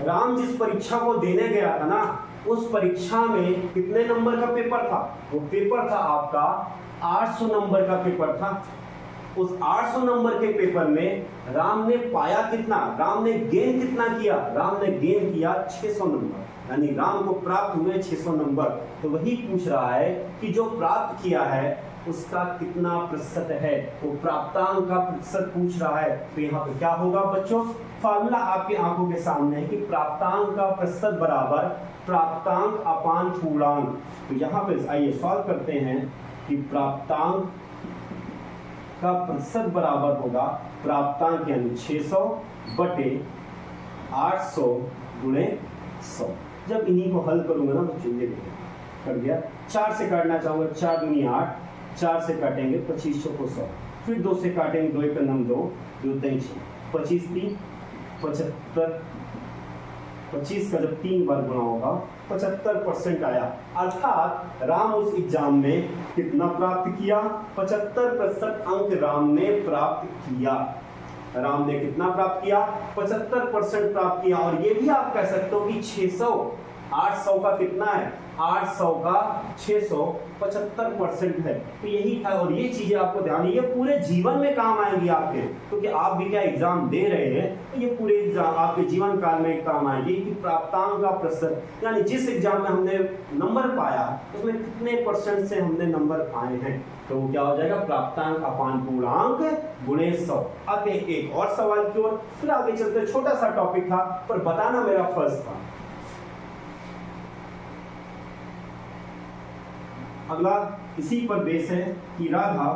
राम जिस परीक्षा को देने गया था ना, उस परीक्षा में कितने नंबर का पेपर था, वो पेपर था आपका 800 नंबर का पेपर था। उस 800 नंबर के पेपर में राम ने पाया कितना, राम ने गेन कितना किया, राम ने गेन किया 600 नंबर, यानी राम को प्राप्त हुए 600 नंबर। तो वही पूछ रहा है कि जो प्राप्त किया है उसका कितना प्रतिशत है, वो प्राप्तांक का प्रतिशत पूछ रहा है। तो यहाँ पे क्या होगा बच्चों, फार्मूला आपकी आंखों के सामने है कि प्राप्तांक का प्रतिशत बराबर प्राप्तांक अपान पूर्णांक। तो यहाँ पे आइए सॉल्व करते हैं कि प्राप्तांक का प्रतिशत बराबर होगा प्राप्तांक यानी 600 बटे 800 गुणे 100। जब इन्हीं को हल करूंगा ना तो चलिए कर दिया, 4 से काटना चाहूंगा, 4 दूनी 8, 4 से काटेंगे 25 को 100, फिर 2 से काटेंगे, 2 एक 9 2, 2 3 6, 25 3 75, 25 का जब 3 बार गुणा होगा 75% आया। अर्थात राम उस एग्जाम में कितना प्राप्त किया, 75% अंक राम ने प्राप्त किया। राम ने कितना प्राप्त किया, 75% प्राप्त किया। और ये भी आप कह सकते हो कि 600, 800 का कितना है, 800 का 600 75% है। तो यही था, और ये चीजें आपको ध्यान, ये पूरे जीवन में काम आएंगी आपके, क्योंकि आप भी क्या एग्जाम दे रहे हैं, तो ये पूरे एग्जाम आपके जीवन काल में काम आएगी कि प्राप्तांक का प्रतिशत, यानी जिस एग्जाम में हमने नंबर पाया उसमें कितने परसेंट से हमने नंबर आए हैं। तो क्या हो जाएगा, प्राप्तांक अपान पूर्णांक गुणे 100। आते एक और सवाल की ओर, फिर आगे चलते। छोटा सा टॉपिक था पर बताना मेरा फर्ज था। अगला इसी पर बेस है कि राधा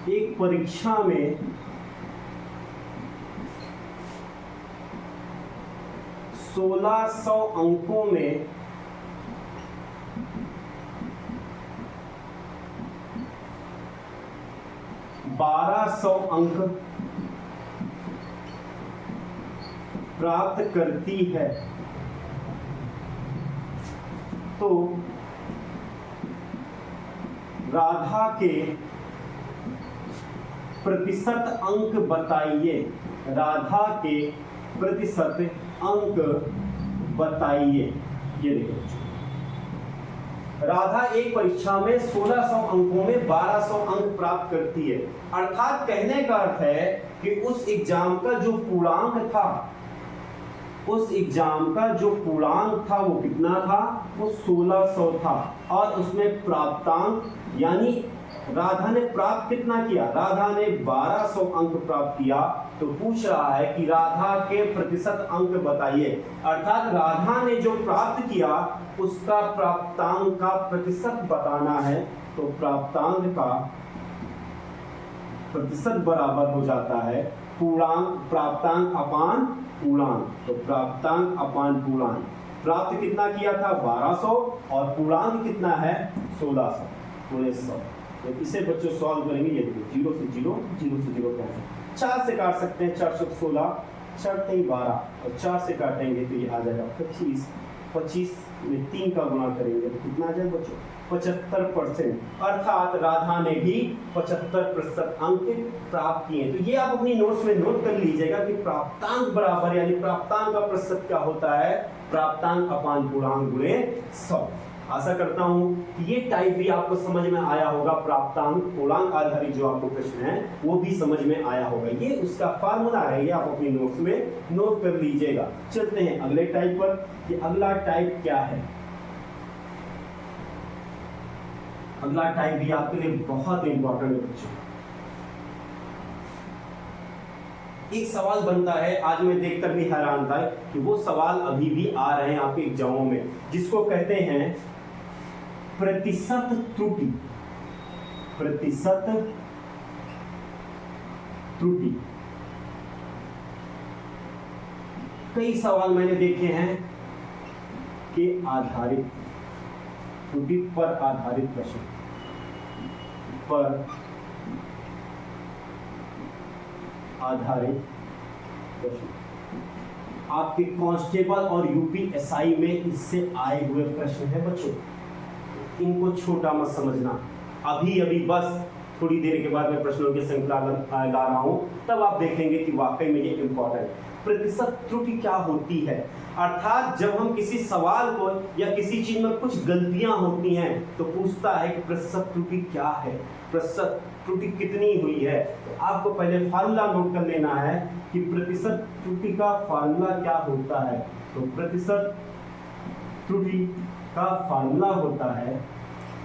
एक परीक्षा में 1600 अंकों में 1200 अंक प्राप्त करती है तो राधा के प्रतिशत अंक बताइए। राधा के प्रतिशत अंक बताइए। ये देखो, राधा एक परीक्षा में 1600 अंकों में 1200 अंक प्राप्त करती है। अर्थात कहने का अर्थ है कि उस एग्जाम का जो पूर्णांक था, उस एग्जाम का जो पूर्णांक था वो कितना था? वो 1600 था। और उसमें प्राप्तांक यानी राधा ने प्राप्त कितना किया? राधा ने 1200 अंक प्राप्त किया। तो पूछ रहा है कि राधा के प्रतिशत अंक बताइए। अर्थात राधा ने जो प्राप्त किया उसका प्राप्तांक का प्रतिशत बताना है। तो प्राप्तांक का प्रतिशत बराबर हो जाता है पूर्णांक, प्राप्तांक अपान पूर्णांक। तो प्राप्तांक अपान पूर्णांक। प्राप्त कितना किया था? 1200 और पूर्णांक कितना है? 1600 गुणे 100। तो इसे बच्चों सॉल्व करेंगे। ये देखिए 0 से 0, 0 से 0 कैसे 4 से काट सकते हैं। 4 से 16, 4 से 12 और 4 से काटेंगे तो ये आ जाएगा 25। 25 में 3 का गुणा करेंगे तो कितना आ जाएगा बच्चों? 75%। अर्थात राधा ने भी 75% अंक प्राप्त किए। तो ये आप अपनी नोट्स में नोट कर लीजिएगा कि प्राप्तांक बराबर यानी प्राप्तांक का प्रतिशत क्या होता है? प्राप्तांक अपान पूर्णांक गुणे 100। आशा करता हूं कि ये टाइप भी आपको समझ में आया होगा। प्राप्तांक पूर्णांक आधारित जो आपको प्रश्न है वो भी समझ में आया होगा। ये उसका फार्मूला है, ये आप अपनी नोट्स में नोट कर लीजिएगा। चलते हैं अगले टाइप पर। ये अगला टाइप क्या है? अगला टाइप भी आपके लिए बहुत इंपॉर्टेंट है बच्चों। एक सवाल बनता है, आज मैं देखकर भी हैरान था कि वो सवाल अभी भी आ रहे हैं आपके एग्जामों में, जिसको कहते हैं प्रतिशत त्रुटि। प्रतिशत त्रुटि। कई सवाल मैंने देखे हैं कि आधारित त्रुटि पर आधारित प्रश्न पर आधारित प्रश्न आपके कांस्टेबल और यूपीएसआई में इससे आए हुए प्रश्न है बच्चों। इनको छोटा मत समझना। अभी अभी बस थोड़ी देर के बाद मैं प्रश्नों की श्रृंखला ला रहा हूं, तब आप देखेंगे कि वाकई में ये इंपॉर्टेंट। प्रतिशत त्रुटि क्या होती है? अर्थात जब हम किसी सवाल को या किसी चीज में कुछ गलतियां होती हैं तो पूछता है कि प्रतिशत त्रुटि क्या है, प्रतिशत त्रुटि कितनी हुई है। तो आपको पहले फार्मूला नोट कर लेना है कि प्रतिशत त्रुटि का फार्मूला क्या होता है। तो प्रतिशत त्रुटि का फार्मूला होता है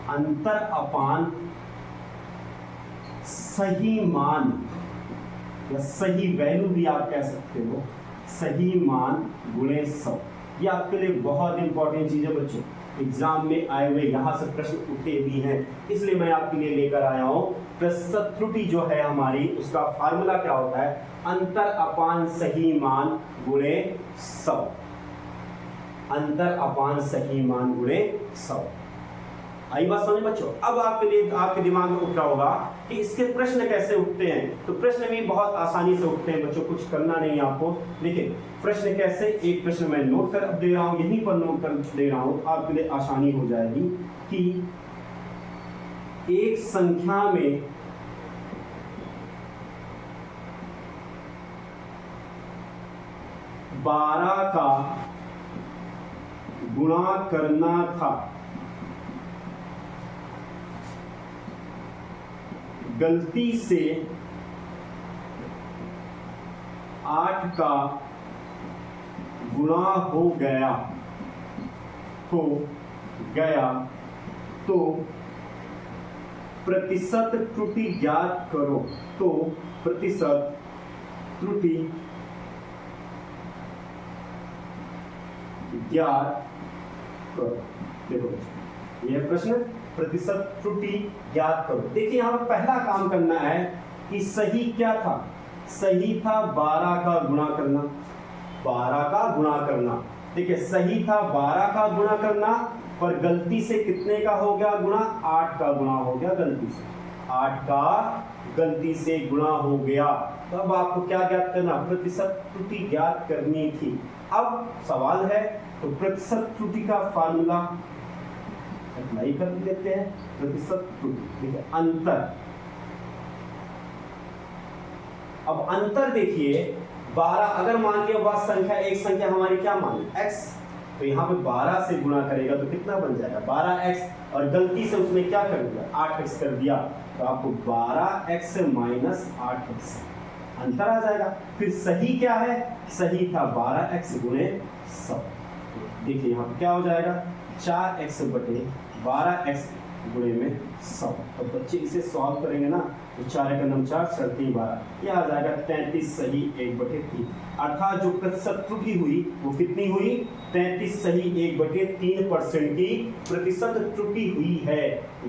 अंतर अपान सही मान या सही वैल्यू भी आप कह सकते हो, सही मान गुणे 100। ये आपके लिए बहुत इंपॉर्टेंट चीज है बच्चों। एग्जाम में आए हुए यहां से प्रश्न उठे भी हैं, इसलिए मैं आपके लिए लेकर आया हूं। प्रतिशत त्रुटि जो है हमारी, उसका फार्मूला क्या होता है? अंतर अपान सही मान गुणे 100। अंतर अपान सही मान गुणे 100। आई बात समझ बच्चों? अब आपके लिए आपके दिमाग में उठ रहा होगा कि इसके प्रश्न कैसे उठते हैं। तो प्रश्न भी बहुत आसानी से उठते हैं बच्चों, कुछ करना नहीं आपको। देखिए प्रश्न कैसे, एक प्रश्न मैं नोट कर दे रहा हूं, यहीं पर नोट कर दे रहा हूं, आपके लिए आसानी हो जाएगी कि एक संख्या में बारह का गुणा करना था, गलती से 8 का गुणा हो गया तो प्रतिशत त्रुटि ज्ञात करो। तो प्रतिशत त्रुटि ज्ञात करो। देखो यह प्रश्न, प्रतिशत त्रुटि ज्ञात करो। देखिए यहां पर पहला काम करना है कि सही क्या था? सही था 12 का गुणा करना, 12 का गुणा करना। देखिए सही था 12 का गुणा करना, पर गलती से कितने का हो गया गुणा? 8 का गुणा हो गया गलती से। 8 का गलती से गुणा हो गया। तो अब आपको क्या ज्ञात करना, प्रतिशत त्रुटि ज्ञात करनी थी। अब सवाल है तो प्रतिशत त्रुटि का फार्मूला अप्लाई कर लेते हैं। प्रतिशत त्रुटि देखिए अंतर, अब अंतर देखिए 12, अगर मान लिया वह संख्या एक संख्या हमारी क्या मान x, तो यहाँ पे 12 से गुणा करेगा तो कितना बन जाएगा 12x, और गलती से उसने क्या कर दिया 8x कर दिया, तो आपको 12x माइनस 8x अंतर आ जाएगा। फिर सही क्या है, सही था 12x गुणे 100। देखिए यहाँ पे क्या हो जाएगा 4x बटे 12x गुणे में 100। तो बच्चे इसे सॉल्व करेंगे ना तो 4 का नम 4 3 12, यह आ जाएगा 33 सही 1/3। अर्थात जो प्रतिशत त्रुटि हुई वो कितनी हुई, 33 सही 1/3% की प्रतिशत त्रुटि हुई है।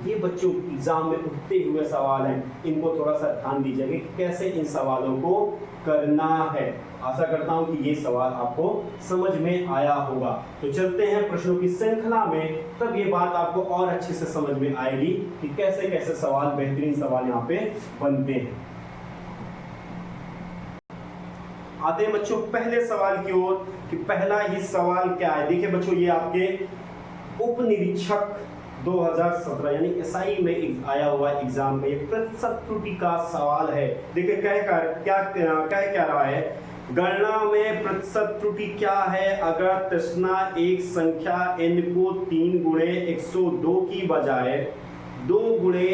ये बच्चों एग्जाम में उठते हुए सवाल हैं, इनको थोड़ा सा ध्यान दीजिएगा कि कैसे इन सवालों को करना है। आशा करता हूं कि ये सवाल आपको समझ में आया होगा। तो चलते हैं प्रश्नों की श्रृंखला में, तब ये बात आपको और अच्छे से समझ में आएगी कि कैसे कैसे सवाल, बेहतरीन सवाल यहाँ पे बनते हैं। आते हैं बच्चों पहले सवाल की ओर कि पहला ही सवाल क्या है। देखिए बच्चों ये आपके उप निरीक्षक 2017 यानी एसआई में आया हुआ एग्जाम में प्रतिशत त्रुटि का सवाल है। देखिए क्या रहा है, गणना में प्रतिशत त्रुटि क्या है अगर तृष्णा एक संख्या n को 3 गुणे 102 की बजाय 2 गुणे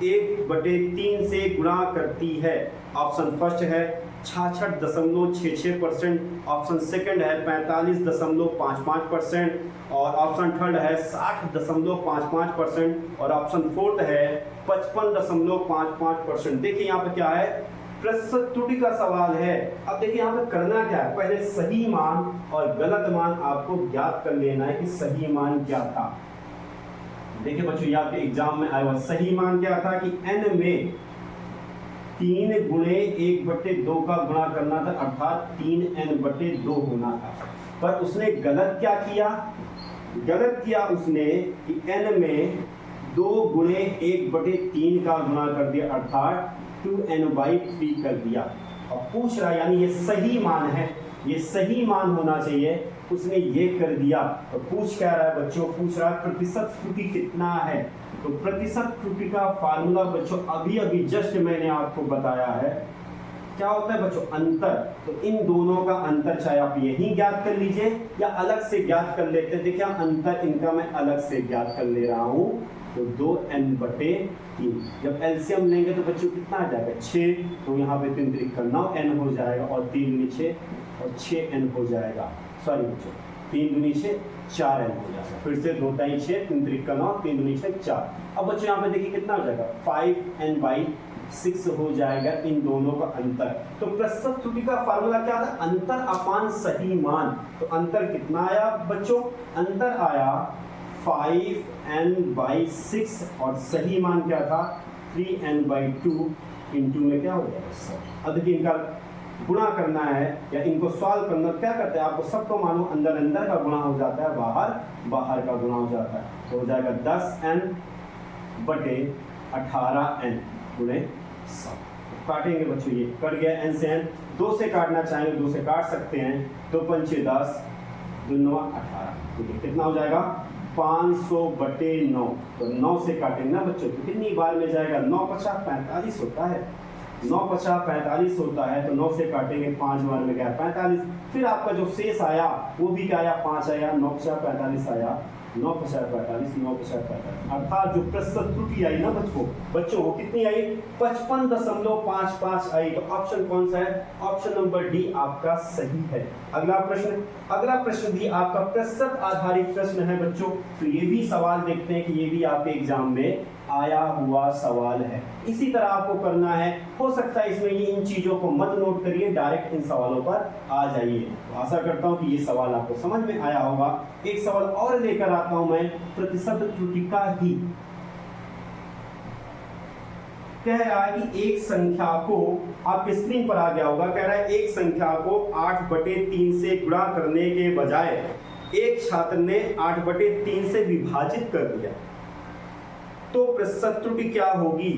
1/3 से गुणा करती है। ऑप्शन फर्स्ट है 66.66%, ऑप्शन सेकंड है 45.55% और ऑप्शन थर्ड है 60.55% और ऑप्शन फोर्थ है 55.55%। देखिए यहाँ पे क्या है, प्रतिशत त्रुटि का सवाल है। अब देखिए यहाँ पे करना क्या है, पहले सही मान और गलत मान आपको ज्ञात कर लेना है कि सही मान क्या था। देखिए बच्चों ये आपके एग्जाम में आया हुआ सही मान क्या था कि n में 3 गुणे 1/2 का गुणा करना था, अर्थात 3n/2 होना था। पर उसने गलत क्या किया, गलत किया उसने कि n में 2 गुणे 1/3 का गुणा कर दिया, अर्थात 2n/3 कर दिया। और पूछ रहा यानी ये सही मान है, ये सही मान होना चाहिए, उसने ये कर दिया। तो पूछ क्या रहा है बच्चों, पूछ रहा है प्रतिशत त्रुटि कितना है। तो प्रतिशत त्रुटि का फार्मूला बच्चों अभी जस्ट मैंने आपको बताया है। क्या होता है बच्चों, अंतर। तो इन दोनों का अंतर चाहे आप यही ज्ञात कर लीजिए या अलग से ज्ञात कर लेते हैं। देखिए अंतर इनका मैं अलग से ज्ञात कर ले रहा हूं। तो 2n/3 जब एलसीएम लेंगे तो बच्चों कितना आ जाएगा 6, तो यहाँ पे 3 3 का 9n हो जाएगा और 3 दूनी 6 और 6n हो जाएगा। सॉरी बच्चों 3 दूनी 6 4n हो जाएगा। फिर से 2 टाइम 6 3 3 का 9 3 दूनी 6 4। अब बच्चों यहाँ पे देखिए कितना हो जाएगा 5n/6 हो जाएगा इन दोनों का अंतर। तो प्रतिशत त्रुटि का फार्मूला क्या था, अंतर अपान सही मान। तो अंतर कितना आया बच्चों, अंतर आया 5n/6 और सही मान क्या था 3n/2 इंटू में क्या हो जाएगा 100। अब देखिए इनका गुणा करना है या इनको सॉल्व करना, क्या करते हैं आपको सबको मानो अंदर अंदर का गुणा हो जाता है, बाहर बाहर का गुणा हो जाता है। तो हो जाएगा 10n/18n गुणे 100। काटेंगे बच्चों, ये कट गया n से n, 2 से काटना चाहेंगे 2 से काट सकते हैं। 2 पंचे 10 2 9 18, ठीक है कितना हो जाएगा 500/9। तो 9 से काटेंगे ना बच्चों तो कितनी बार में जाएगा 9 50 45 होता है, 9 50 45 होता है। तो 9 से काटेंगे 5 बार में गया 45। फिर आपका जो शेष आया वो भी क्या आया 5 आया, 9 50 45 आया, 9 50 45 9 50 45। अर्थात जो प्रतिशत त्रुटि आई ना बच्चों वो कितनी आई 55.55 आई। तो ऑप्शन कौन सा है, ऑप्शन नंबर डी आपका सही है। अगला प्रश्न भी आपका प्रतिशत आधारित प्रश्न है बच्चों। तो ये भी सवाल देखते हैं कि ये भी आपके एग्जाम में आया हुआ सवाल है। इसी तरह आपको करना है, हो सकता है इसमें ये इन चीजों को मत नोट करिए, डायरेक्ट इन सवालों पर आ जाइए। तो आशा करता हूं कि ये सवाल आपको समझ में आया होगा। एक सवाल और लेकर आता हूं मैं प्रतिशत त्रुटि का ही। कह रहा है कि एक संख्या को, आपके स्क्रीन पर आ गया होगा, कह रहा है एक संख्या को 8/3 से गुणा करने के बजाय एक छात्र ने 8/3 से विभाजित कर दिया, तो प्रतिशत त्रुटि क्या होगी।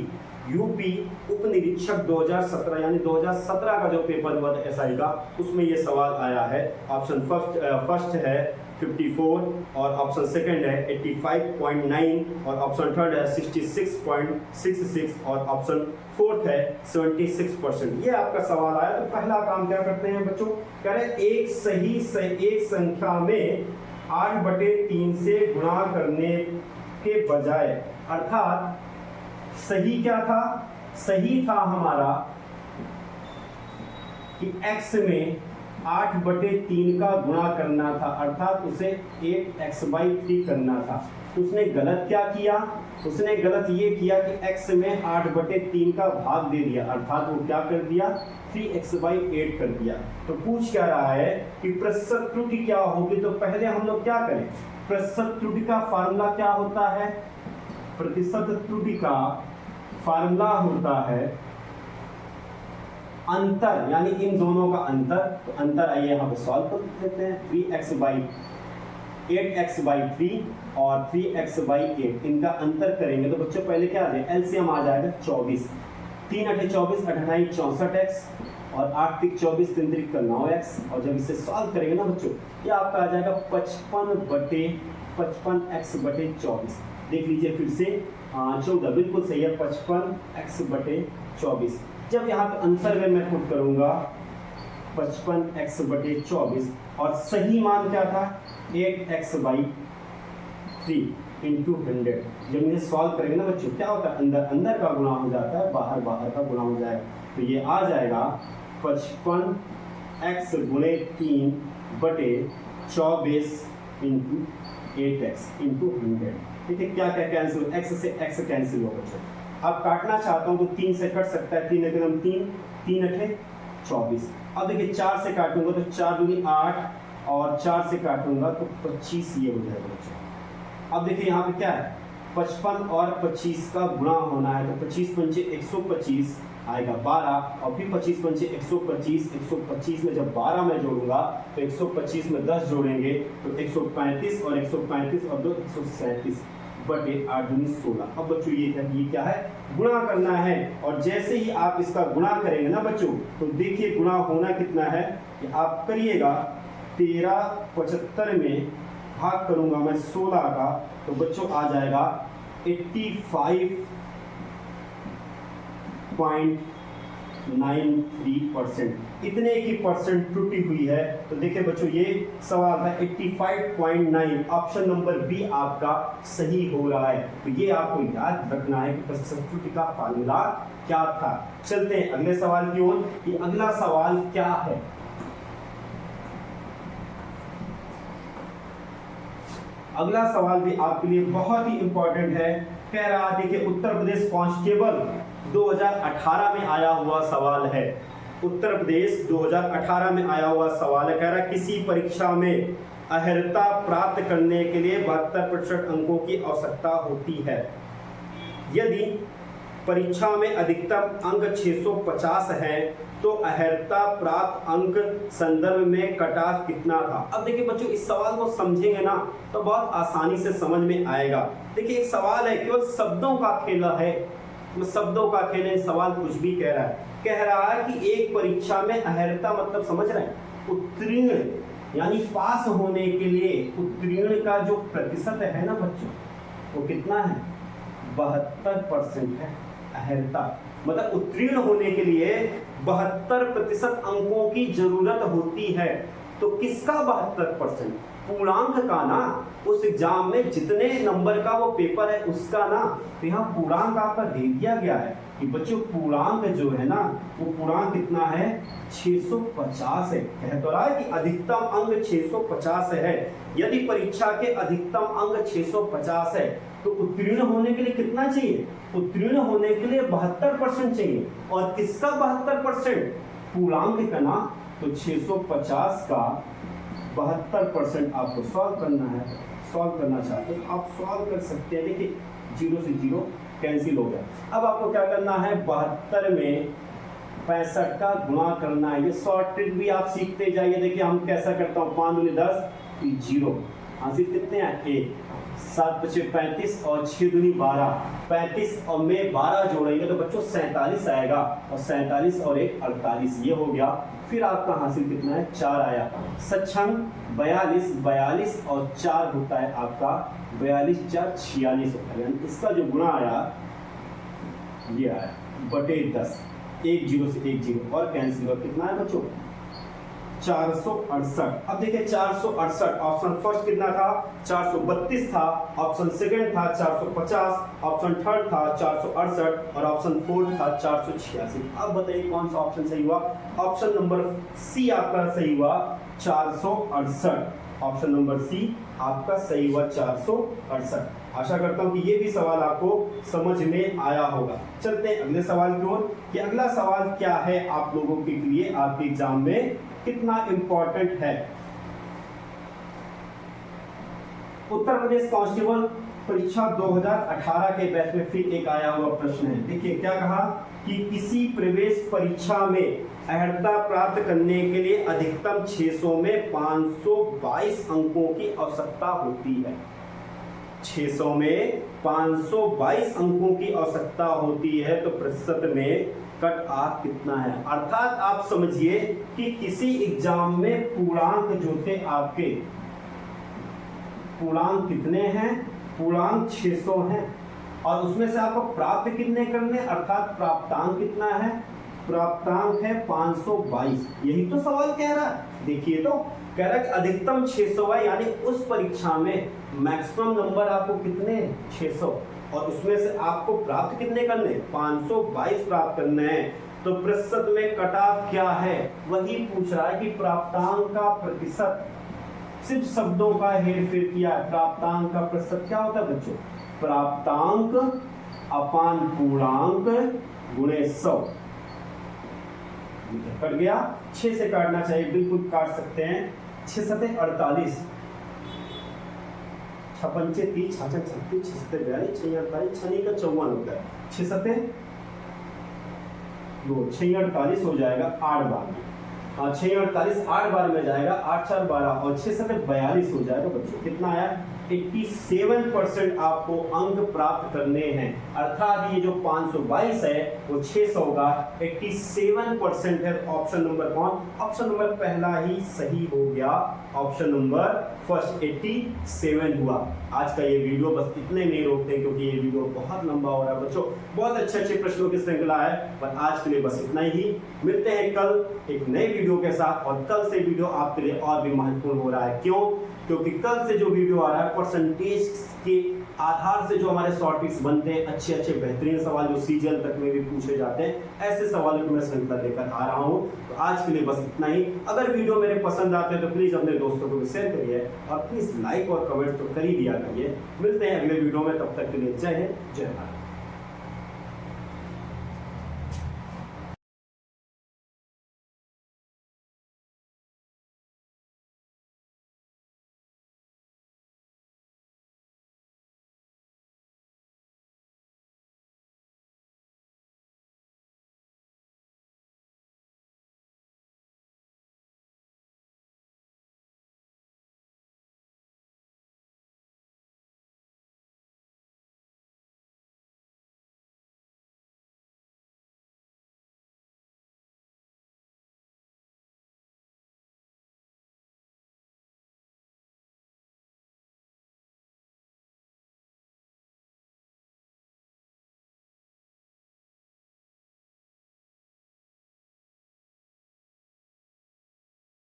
यूपी उप निरीक्षक 2017 यानी 2017 का जो पेपर हुआ था एसआई का, उसमें ये सवाल आया है। ऑप्शन फर्स्ट है 54 और ऑप्शन सेकंड है 85.9 और ऑप्शन थर्ड है 66.66 और ऑप्शन फोर्थ है 76%। ये आपका सवाल आया। तो पहला काम क्या करते हैं बच्चों, कह रहे एक संख्या में 8/3 से गुणा करने के बजाय, अर्थात सही क्या था, सही था हमारा कि x में 8/3 का गुणा करना था, अर्थात उसे 8x/3 करना था। उसने गलत क्या किया, उसने गलत ये किया कि x में 8/3 का भाग दे दिया, अर्थात वो क्या कर दिया, 3x/8 कर दिया। तो पूछ क्या रहा है कि प्रतिशत त्रुटि क्या होगी। तो पहले हम लोग क्या करें, प्रतिशत त्रुटि का फार्मूला क्या होता है, प्रतिशत त्रुटि का फार्मूला होता है अंतर, यानी इन दोनों का अंतर। तो अंतर आइए यहाँ पे सॉल्व कर देते हैं। 8x/3 और 3x/8 इनका अंतर करेंगे तो बच्चों पहले क्या आ जाएगा, एलसीएम आ जाएगा 24। 3 8 24, 8 9 64x और 8 3 24, 3 3 का 9x। और जब इसे सॉल्व करेंगे ना बच्चों, ये आपका आ जाएगा 55x/24। देख लीजिए फिर से 14 बिल्कुल सही है, 55x/24। जब यहाँ पे अंतर में मैं पुट करूंगा 55x/24 और सही मान क्या था 8x/3 इंटू 100। जब इन्हें सॉल्व करेंगे ना बच्चों, क्या होता है, अंदर अंदर का गुणा हो जाता है, बाहर बाहर का गुणा हो जाएगा। तो ये आ जाएगा 55x/3/24 इंटू 8x इंटू 100। ठीक है, क्या क्या कैंसिल, x से x कैंसिल हो बच्चों। अब काटना चाहता हूं तो 3 से कट सकता है, 3 एकदम 3 3 8 24। अब देखिए 4 से काटूंगा तो 4 दूनी 8 और 4 से काटूंगा तो 25 ये हो जाएगा बच्चों। अब देखिए यहाँ पे क्या है, 55 और 25 का गुणा होना है। तो 25 पंचे 125 आएगा 12 और फिर 25 पंचे 125। 125 में जब 12 में जोड़ूंगा तो 125 में 10 जोड़ेंगे तो 135 और 135 और 2 137/8 दूनी 16। अब बच्चों ये क्या है, गुणा करना है। और जैसे ही आप इसका गुणा करेंगे ना बच्चों, तो देखिए गुणा होना कितना है कि आप करिएगा 1375 में भाग करूंगा मैं 16 का, तो बच्चों आ जाएगा 85.93%। इतने की परसेंट त्रुटि हुई है। तो देखिए बच्चों ये सवाल था 85.9, ऑप्शन नंबर बी आपका सही हो रहा है। तो ये आपको याद रखना है कि प्रतिशत त्रुटि का फार्मूला क्या था। चलते हैं अगले सवाल की ओर कि अगला सवाल क्या है। अगला सवाल भी आपके लिए बहुत ही इंपॉर्टेंट है। कह रहा है कि उत्तर प्रदेश कांस्टेबल 2018 में आया हुआ सवाल है। उत्तर प्रदेश 2018 में आया हुआ सवाल है। कह रहा है किसी परीक्षा में अर्हता प्राप्त करने के लिए 72% अंकों की आवश्यकता होती है। यदि परीक्षा में अधिकतम अंक 650 है तो अर्हता प्राप्त अंक संदर्भ में कट ऑफ कितना था। अब देखिए बच्चों इस सवाल को समझेंगे ना तो बहुत आसानी से समझ में आएगा। देखिए एक सवाल है, केवल शब्दों का खेल है, शब्दों का खेल है। सवाल कुछ भी कह रहा है कि एक परीक्षा में अर्हता मतलब समझ रहे हैं, उत्तीर्ण यानी पास होने के लिए उत्तीर्ण का जो प्रतिशत है ना बच्चों, वो कितना है, 72% है। अर्हता मतलब उत्तीर्ण होने के लिए 72% अंकों की जरूरत होती है। तो किसका 72%? पूर्णांक का ना, उस एग्जाम में जितने नंबर का वो पेपर है उसका ना। तो यहाँ पूर्णांक आपका दे दिया गया है कि बच्चों पूर्णांक जो है ना, वो पूर्णांक कितना है, 650 है। कह तो रहा है कि अधिकतम अंक 650 है। यदि परीक्षा के अधिकतम अंक 650 है तो उत्तीर्ण होने के लिए कितना चाहिए, उत्तीर्ण होने के लिए 72% चाहिए। और किसका 72%? पूर्णांक का ना। तो 650 का 72% आपको सॉल्व करना है। सॉल्व करना चाहते हैं आप सॉल्व कर सकते हैं। देखिए 0 से 0 कैंसिल हो गया। अब आपको क्या करना है, 72 में 65 का गुणा करना है। ये शॉर्ट ट्रिक भी आप सीखते जाइए। देखिए हम कैसा करता हूँ, 5 दूनी 10 0, हासिल कितने हैं 1, 7 × 35 और 6 दूनी 12, 35 और में 12 जोड़ेंगे तो बच्चों 47 आएगा, और 47 और 1 48, ये हो गया। फिर आपका हासिल कितना है, 4 आया। सक्षम 42, 42 और 4 होता है आपका 42, 4 46 होता है, यानी इसका जो गुणा आया ये आया बटे 10, 1 0 से 1 0 और कैंसिल हो, कितना है बच्चों 468। अब देखिए 468 ऑप्शन फर्स्ट कितना था, 432 था, ऑप्शन सेकंड था 450, ऑप्शन थर्ड था 468 और ऑप्शन फोर्थ था 486। अब बताइए कौन सा ऑप्शन सही हुआ। ऑप्शन नंबर सी आपका सही हुआ 468, ऑप्शन नंबर सी आपका सही हुआ 468। आशा करता हूं कि ये भी सवाल आपको समझ में आया होगा। चलते हैं अगले सवाल की ओर कि अगला सवाल क्या है आप लोगों के लिए, आपके एग्जाम में कितना इंपॉर्टेंट है। उत्तर प्रदेश कांस्टेबल परीक्षा 2018 के बैच में फिर एक आया हुआ प्रश्न है। देखिए क्या कहा कि किसी प्रवेश परीक्षा में अर्हता प्राप्त करने के लिए अधिकतम 600 में 522 अंकों की आवश्यकता होती है। 600 में 522 अंकों की आवश्यकता होती है, तो प्रतिशत में कट ऑफ कितना है। अर्थात आप समझिए कि किसी एग्जाम में पूर्णांक जो थे आपके, पूर्णांक कितने हैं, पूर्णांक 600 हैं, और उसमें से आपको प्राप्त कितने करने, अर्थात प्राप्तांक कितना है, प्राप्तांक है 522। यही तो सवाल कह रहा है। देखिए तो कह रहा है कि अधिकतम 600 है, यानी उस परीक्षा में मैक्सिमम नंबर आपको कितने, 600, और उसमें से आपको प्राप्त कितने करने, 522 प्राप्त करने हैं। तो प्रतिशत में कट ऑफ क्या है, वही पूछ रहा है कि प्राप्तांक का प्रतिशत, सिर्फ शब्दों का हेरफेर किया है। प्राप्तांक का प्रतिशत क्या होता है बच्चों, प्राप्तांक अपान पूर्णांक गुणे 100। कट गया, 6 से काटना चाहिए, बिल्कुल काट सकते हैं। 6 सते 48, 6 पंचे 30, 6 छक 36, 6 सते 42, 6 48, 6 का 54 होता है। 6 सते 2, 6 48 हो जाएगा 8 बार में। 6 48 8 बार में जाएगा, 8 4 12 और 6 सते 42 हो जाएगा बच्चों। कितना आया, 87% आपको अंक प्राप्त करने हैं। अर्थात ये जो 522 है वो 600 का 87% है। ऑप्शन नंबर कौन, ऑप्शन नंबर पहला ही सही हो गया, ऑप्शन नंबर फर्स्ट 87 हुआ। आज का ये वीडियो बस इतने में रोकते हैं, क्योंकि ये वीडियो बहुत लंबा हो रहा है बच्चों, बहुत अच्छे अच्छे प्रश्नों की श्रृंखला है। पर आज के लिए बस इतना ही, मिलते हैं कल एक नए वीडियो के साथ। और कल से वीडियो आपके लिए और भी महत्वपूर्ण हो रहा है। क्यों, क्योंकि कल से जो वीडियो आ रहा है परसेंटेज के आधार से जो हमारे शॉर्ट ट्रिक्स बनते हैं, अच्छे अच्छे बेहतरीन सवाल जो सीजीएल तक में भी पूछे जाते हैं, ऐसे सवालों की मैं श्रृंखला लेकर आ रहा हूं। तो आज के लिए बस इतना ही। अगर वीडियो मेरे पसंद आते हैं तो प्लीज अपने दोस्तों को भी शेयर करिए, और प्लीज लाइक और कमेंट तो कर ही दिया करिए। मिलते हैं अगले वीडियो में, तब तक के लिए जय हिंद, जय भारत।